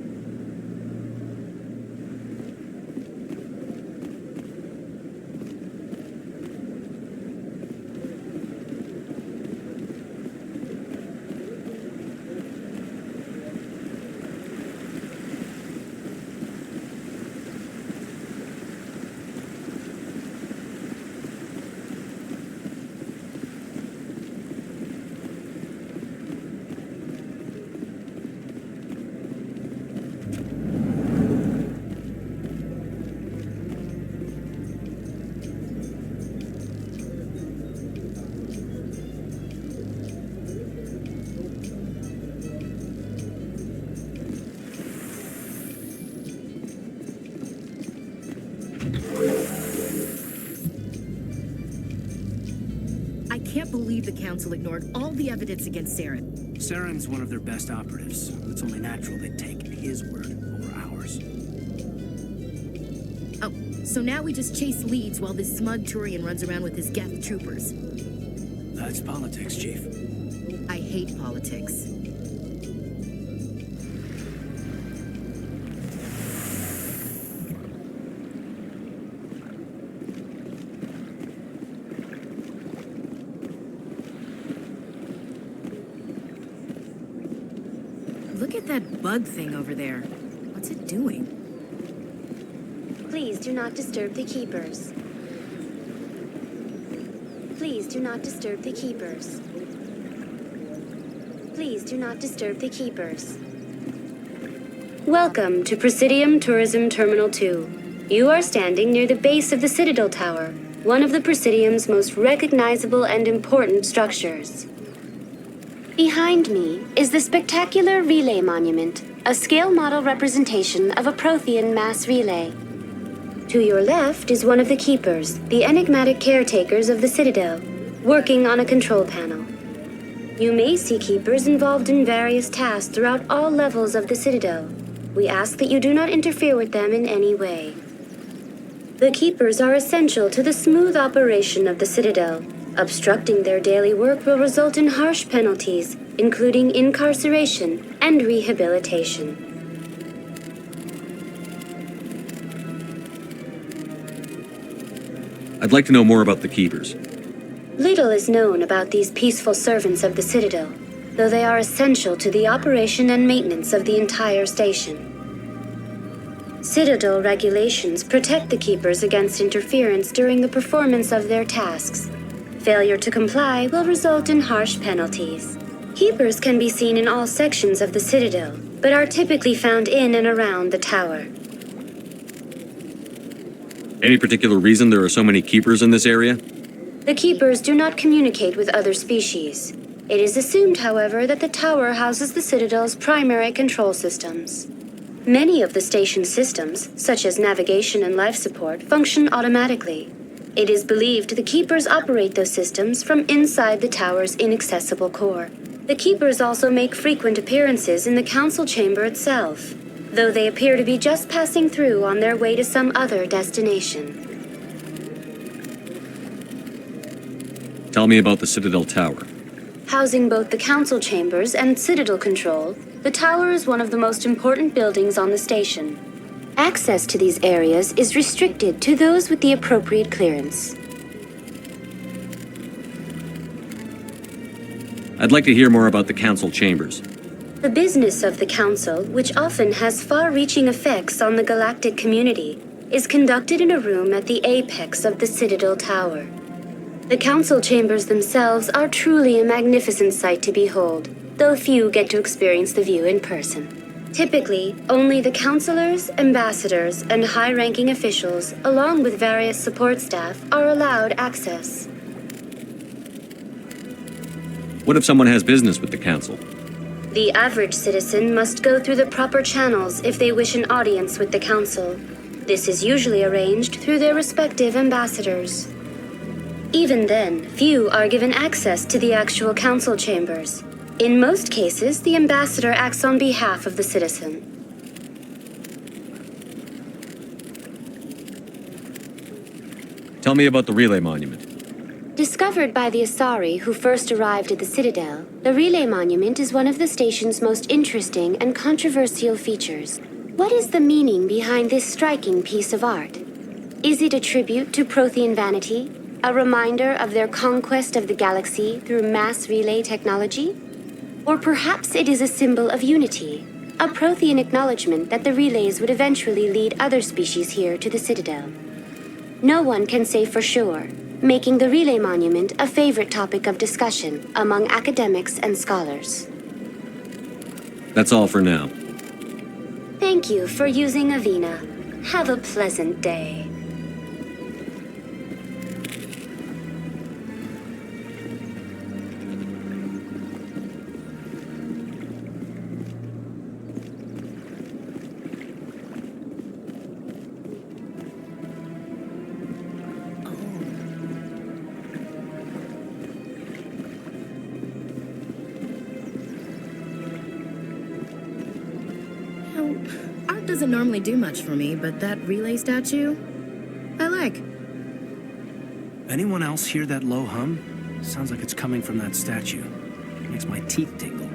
believe the Council ignored all the evidence against Saren. Saren's one of their best operatives. It's only natural they'd take his word over ours. Oh, so now we just chase leads while this smug Turian runs around with his Geth troopers. That's politics, Chief. I hate politics. Look at that bug thing over there. What's it doing? Please do not disturb the keepers. Please do not disturb the keepers. Please do not disturb the keepers. Welcome to Presidium Tourism Terminal 2. You are standing near the base of the Citadel Tower, one of the Presidium's most recognizable and important structures. Behind me is the spectacular Relay Monument, a scale model representation of a Prothean mass relay. To your left is one of the Keepers, the enigmatic caretakers of the Citadel, working on a control panel. You may see Keepers involved in various tasks throughout all levels of the Citadel. We ask that you do not interfere with them in any way. The Keepers are essential to the smooth operation of the Citadel. Obstructing their daily work will result in harsh penalties, including incarceration and rehabilitation. I'd like to know more about the Keepers. Little is known about these peaceful servants of the Citadel, though they are essential to the operation and maintenance of the entire station. Citadel regulations protect the Keepers against interference during the performance of their tasks. Failure to comply will result in harsh penalties. Keepers can be seen in all sections of the Citadel, but are typically found in and around the tower. Any particular reason there are so many Keepers in this area? The Keepers do not communicate with other species. It is assumed, however, that the tower houses the Citadel's primary control systems. Many of the station's systems, such as navigation and life support, function automatically. It is believed the Keepers operate those systems from inside the tower's inaccessible core. The Keepers also make frequent appearances in the Council chamber itself, though they appear to be just passing through on their way to some other destination. Tell me about the Citadel Tower. Housing both the Council chambers and Citadel control, the tower is one of the most important buildings on the station. Access to these areas is restricted to those with the appropriate clearance. I'd like to hear more about the Council chambers. The business of the Council, which often has far-reaching effects on the galactic community, is conducted in a room at the apex of the Citadel Tower. The Council chambers themselves are truly a magnificent sight to behold, though few get to experience the view in person. Typically, only the councilors, ambassadors, and high-ranking officials, along with various support staff, are allowed access. What if someone has business with the Council? The average citizen must go through the proper channels if they wish an audience with the Council. This is usually arranged through their respective ambassadors. Even then, few are given access to the actual Council chambers. In most cases, the ambassador acts on behalf of the citizen. Tell me about the Relay Monument. Discovered by the Asari who first arrived at the Citadel, the Relay Monument is one of the station's most interesting and controversial features. What is the meaning behind this striking piece of art? Is it a tribute to Prothean vanity? A reminder of their conquest of the galaxy through mass relay technology? Or perhaps it is a symbol of unity, a Prothean acknowledgement that the relays would eventually lead other species here to the Citadel. No one can say for sure, making the Relay Monument a favorite topic of discussion among academics and scholars. That's all for now. Thank you for using Avina. Have a pleasant day. Art doesn't normally do much for me, but that relay statue, I like. Anyone else hear that low hum? Sounds like it's coming from that statue. Makes my teeth tingle.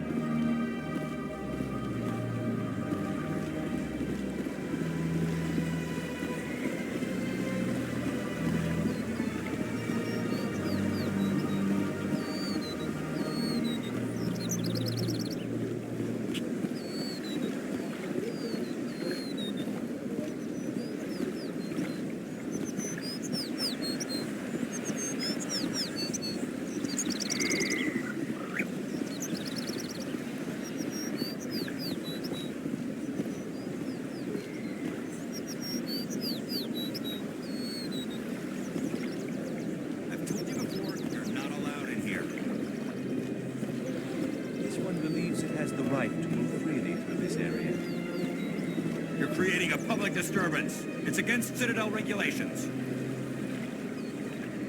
Disturbance. It's against Citadel regulations.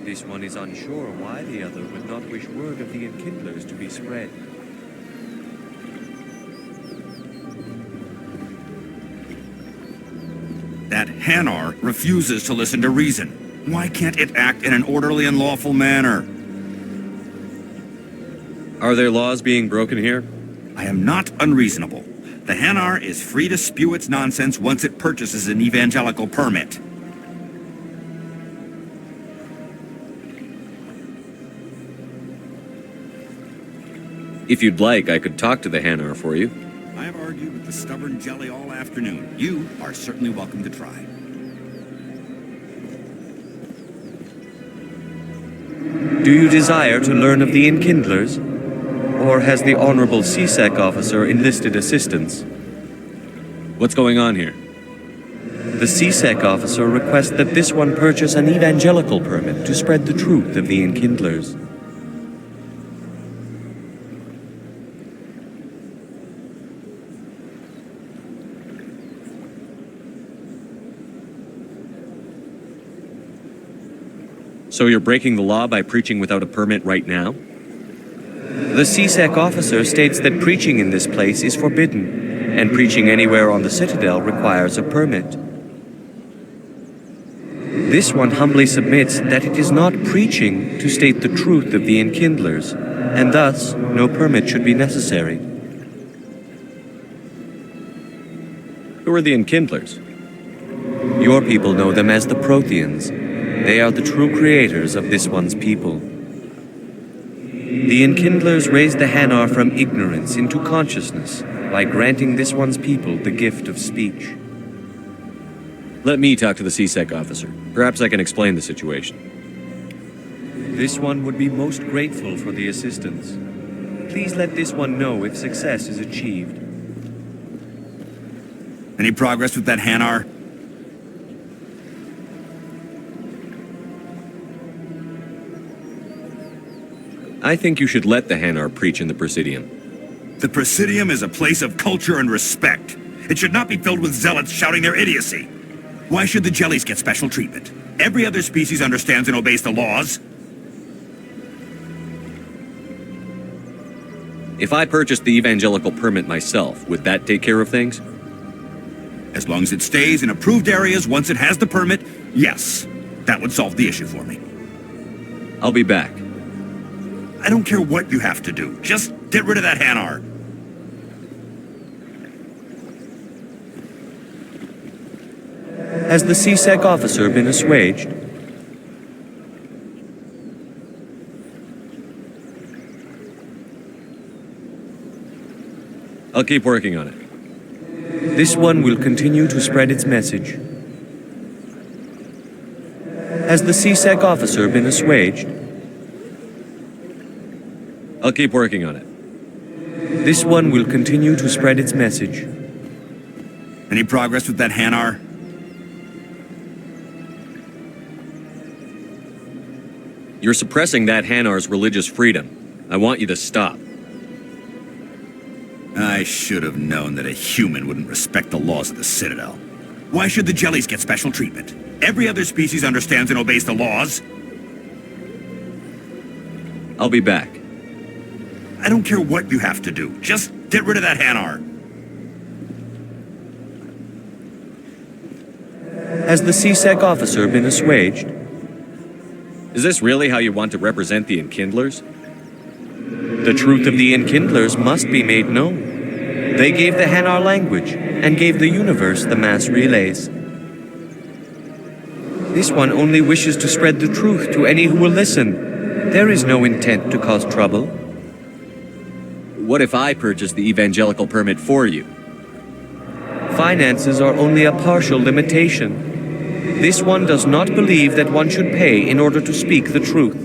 This one is unsure why the other would not wish word of the enkindlers to be spread. That Hanar refuses to listen to reason. Why can't it act in an orderly and lawful manner? Are there laws being broken here? I am not unreasonable. The Hanar is free to spew its nonsense once it purchases an evangelical permit. If you'd like, I could talk to the Hanar for you. I have argued with the stubborn jelly all afternoon. You are certainly welcome to try. Do you desire to learn of the enkindlers? Or has the Honorable CSEC officer enlisted assistance? What's going on here? The CSEC officer requests that this one purchase an evangelical permit to spread the truth of the enkindlers. So you're breaking the law by preaching without a permit right now? The CSEC officer states that preaching in this place is forbidden, and preaching anywhere on the Citadel requires a permit. This one humbly submits that it is not preaching to state the truth of the enkindlers, and thus no permit should be necessary. Who are the enkindlers? Your people know them as the Protheans. They are the true creators of this one's people. The enkindlers raised the Hanar from ignorance into consciousness by granting this one's people the gift of speech. Let me talk to the CSEC officer. Perhaps I can explain the situation. This one would be most grateful for the assistance. Please let this one know if success is achieved. Any progress with that Hanar? I think you should let the Hanar preach in the Presidium. The Presidium is a place of culture and respect. It should not be filled with zealots shouting their idiocy. Why should the jellies get special treatment? Every other species understands and obeys the laws. If I purchased the evangelical permit myself, would that take care of things? As long as it stays in approved areas once it has the permit, yes. That would solve the issue for me. I'll be back. I don't care what you have to do. Just get rid of that Hanar. Has the CSEC officer been assuaged? I'll keep working on it. This one will continue to spread its message. Has the CSEC officer been assuaged? I'll keep working on it. This one will continue to spread its message. Any progress with that Hanar? You're suppressing that Hanar's religious freedom. I want you to stop. I should have known that a human wouldn't respect the laws of the Citadel. Why should the jellies get special treatment? Every other species understands and obeys the laws. I'll be back. I don't care what you have to do. Just get rid of that Hanar. Has the CSEC officer been assuaged? Is this really how you want to represent the Enkindlers? The truth of the Enkindlers must be made known. They gave the Hanar language, and gave the universe the mass relays. This one only wishes to spread the truth to any who will listen. There is no intent to cause trouble. What if I purchase the evangelical permit for you? Finances are only a partial limitation. This one does not believe that one should pay in order to speak the truth.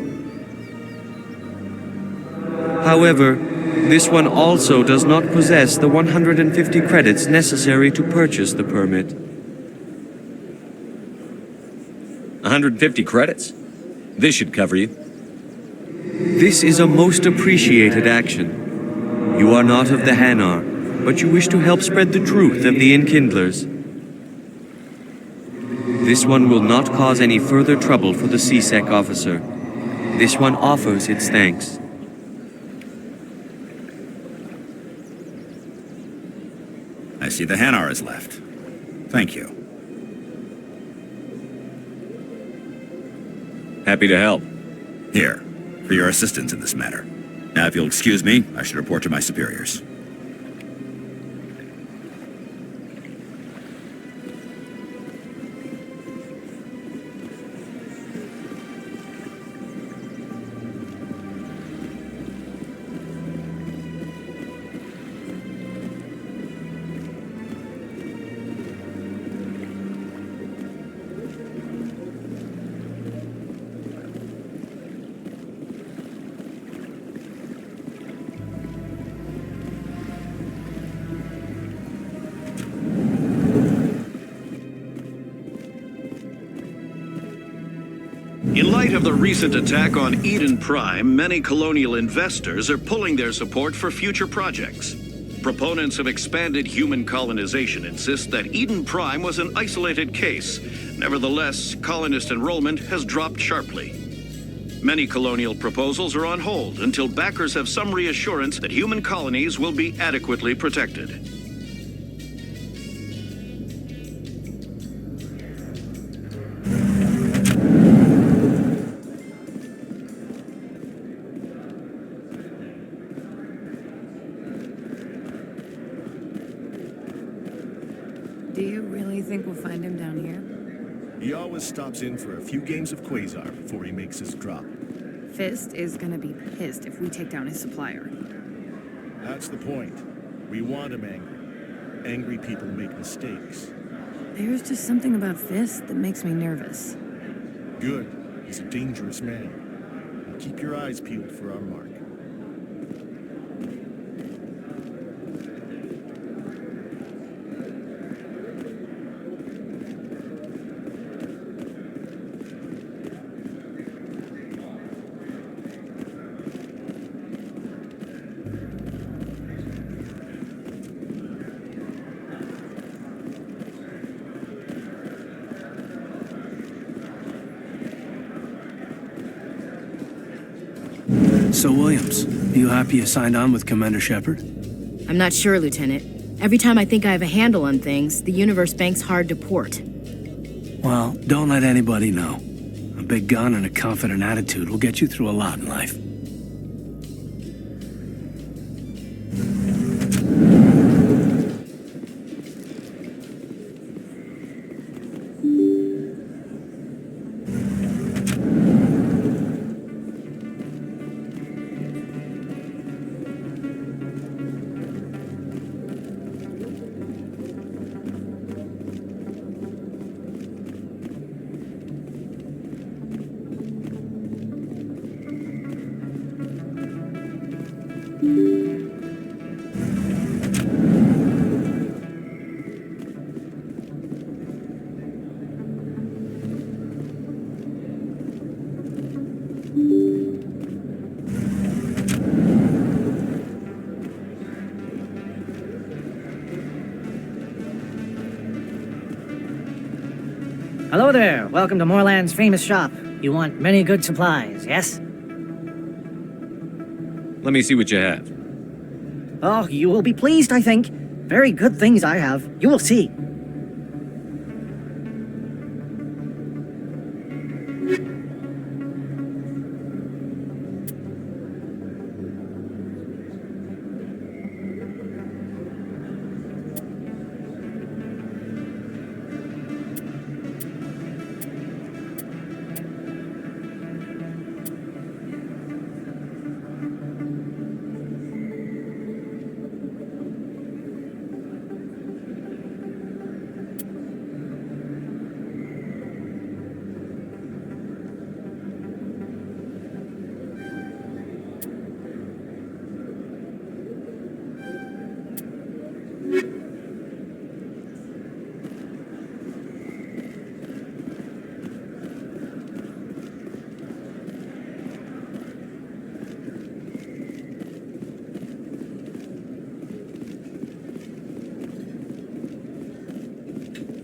However, this one also does not possess the 150 credits necessary to purchase the permit. 150 credits? This should cover you. This is a most appreciated action. You are not of the Hanar, but you wish to help spread the truth of the Enkindlers. This one will not cause any further trouble for the CSEC officer. This one offers its thanks. I see the Hanar is left. Thank you. Happy to help. Here, for your assistance in this matter. Now, if you'll excuse me, I should report to my superiors. In light of the recent attack on Eden Prime, many colonial investors are pulling their support for future projects. Proponents of expanded human colonization insist that Eden Prime was an isolated case. Nevertheless, colonist enrollment has dropped sharply. Many colonial proposals are on hold until backers have some reassurance that human colonies will be adequately protected. Do you really think we'll find him down here? He always stops in for a few games of Quasar before he makes his drop. Fist is gonna be pissed if we take down his supplier. That's the point. We want him angry. Angry people make mistakes. There's just something about Fist that makes me nervous. Good. He's a dangerous man. And keep your eyes peeled for our mark. So, Williams, you happy you signed on with Commander Shepard? I'm not sure, Lieutenant. Every time I think I have a handle on things, the universe banks hard to port. Well, don't let anybody know. A big gun and a confident attitude will get you through a lot in life. Hello there. Welcome to Moorland's famous shop. You want many good supplies, yes? Let me see what you have. Oh, you will be pleased, I think. Very good things I have. You will see.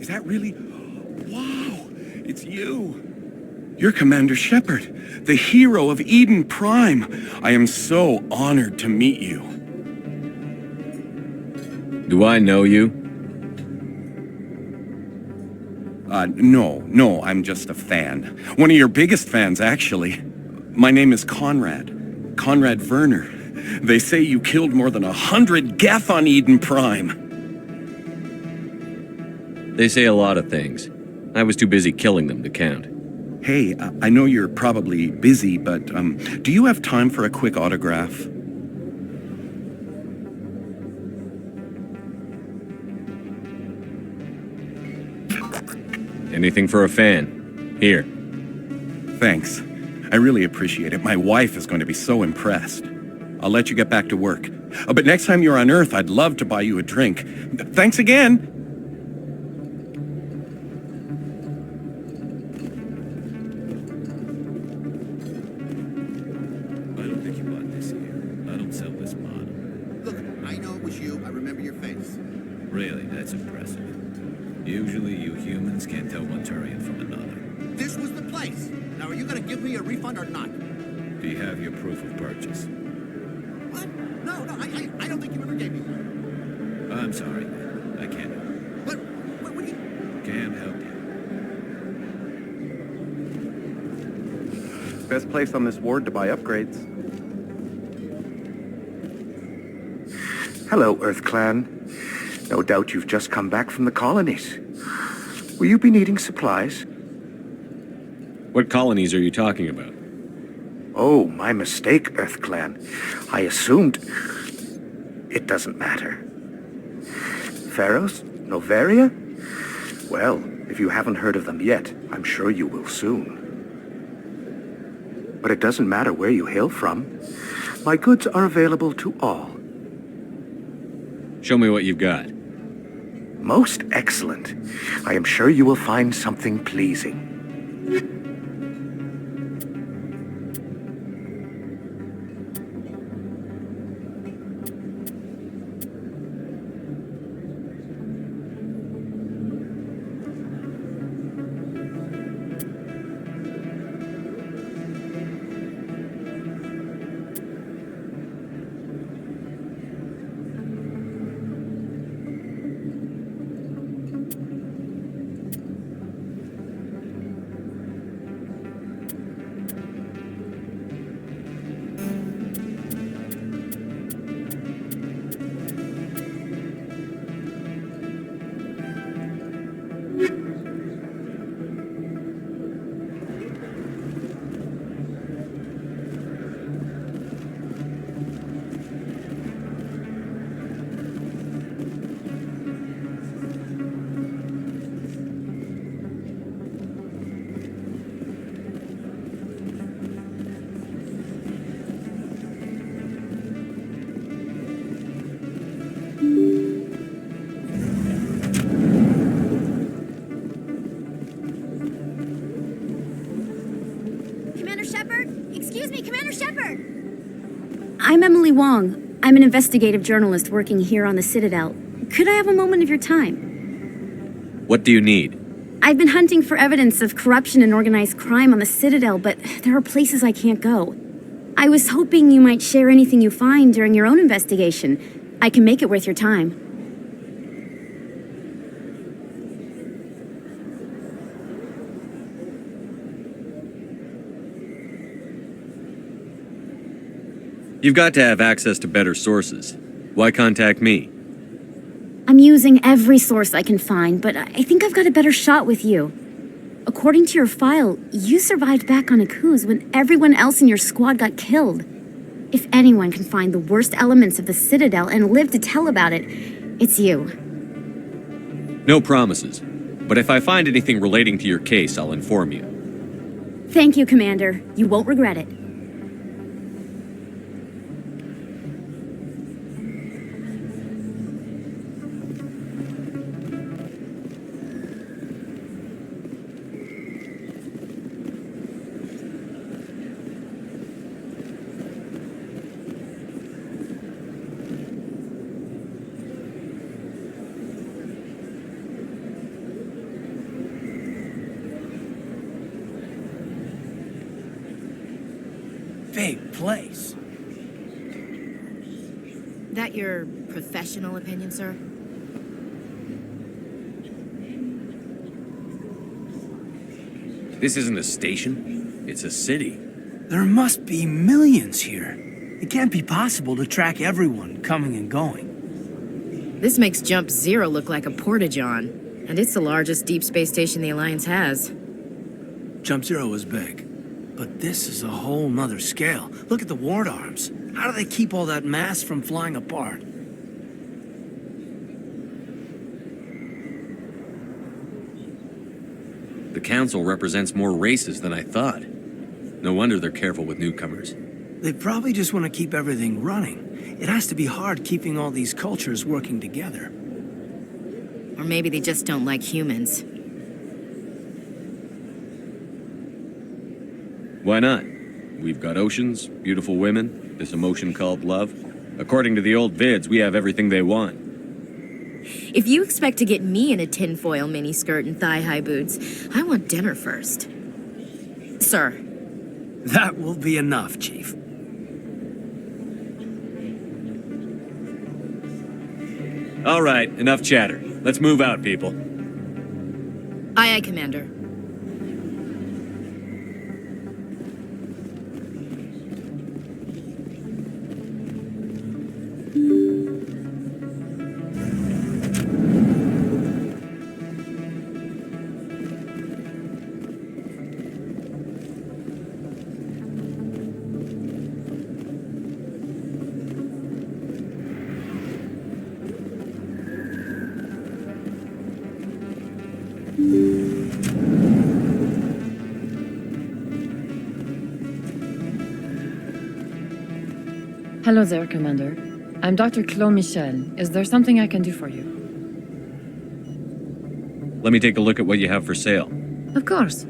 Is that really... Wow! It's you! You're Commander Shepard, the hero of Eden Prime. I am so honored to meet you. Do I know you? No, I'm just a fan. One of your biggest fans, actually. My name is Conrad. Conrad Werner. They say you killed more than 100 Geth on Eden Prime. They say a lot of things. I was too busy killing them to count. Hey, I know you're probably busy, but do you have time for a quick autograph? Anything for a fan. Here. Thanks. I really appreciate it. My wife is going to be so impressed. I'll let you get back to work. But next time you're on Earth, I'd love to buy you a drink. Thanks again! I don't think you bought this here. I don't sell this model. Look, I know it was you. I remember your face. Really, that's impressive. Usually you humans can't tell one Turian from another. This was the place. Now, are you going to give me a refund or not? Do you have your proof of purchase? What? No, I don't think you ever gave me one. I'm sorry. I can't help you. What do you... Can't help you. Best place on this ward to buy upgrades. Hello, Earth Clan. No doubt you've just come back from the colonies. Will you be needing supplies? What colonies are you talking about? Oh, my mistake, Earth Clan. I assumed... It doesn't matter. Pharaohs? Novaria? Well, if you haven't heard of them yet, I'm sure you will soon. But it doesn't matter where you hail from. My goods are available to all. Show me what you've got. Most excellent. I am sure you will find something pleasing. I'm Emily Wong. I'm an investigative journalist working here on the Citadel. Could I have a moment of your time? What do you need? I've been hunting for evidence of corruption and organized crime on the Citadel, but there are places I can't go. I was hoping you might share anything you find during your own investigation. I can make it worth your time. You've got to have access to better sources. Why contact me? I'm using every source I can find, but I think I've got a better shot with you. According to your file, you survived back on Akuz when everyone else in your squad got killed. If anyone can find the worst elements of the Citadel and live to tell about it, it's you. No promises. But if I find anything relating to your case, I'll inform you. Thank you, Commander. You won't regret it. big place. That your professional opinion, sir? This isn't a station. It's a city. There must be millions here. It can't be possible to track everyone coming and going. This makes Jump Zero look like a porta-john, and it's the largest deep space station the Alliance has. Jump Zero is big, but this is a whole nother scale. Look at the ward arms. How do they keep all that mass from flying apart? The council represents more races than I thought. No wonder they're careful with newcomers. They probably just want to keep everything running. It has to be hard keeping all these cultures working together. Or maybe they just don't like humans. Why not? We've got oceans, beautiful women, this emotion called love. According to the old vids, we have everything they want. If you expect to get me in a tinfoil miniskirt and thigh-high boots, I want dinner first. Sir. That will be enough, Chief. All right, enough chatter. Let's move out, people. Aye, aye, Commander. Hello there, Commander. I'm Dr. Claude Michel. Is there something I can do for you? Let me take a look at what you have for sale. Of course.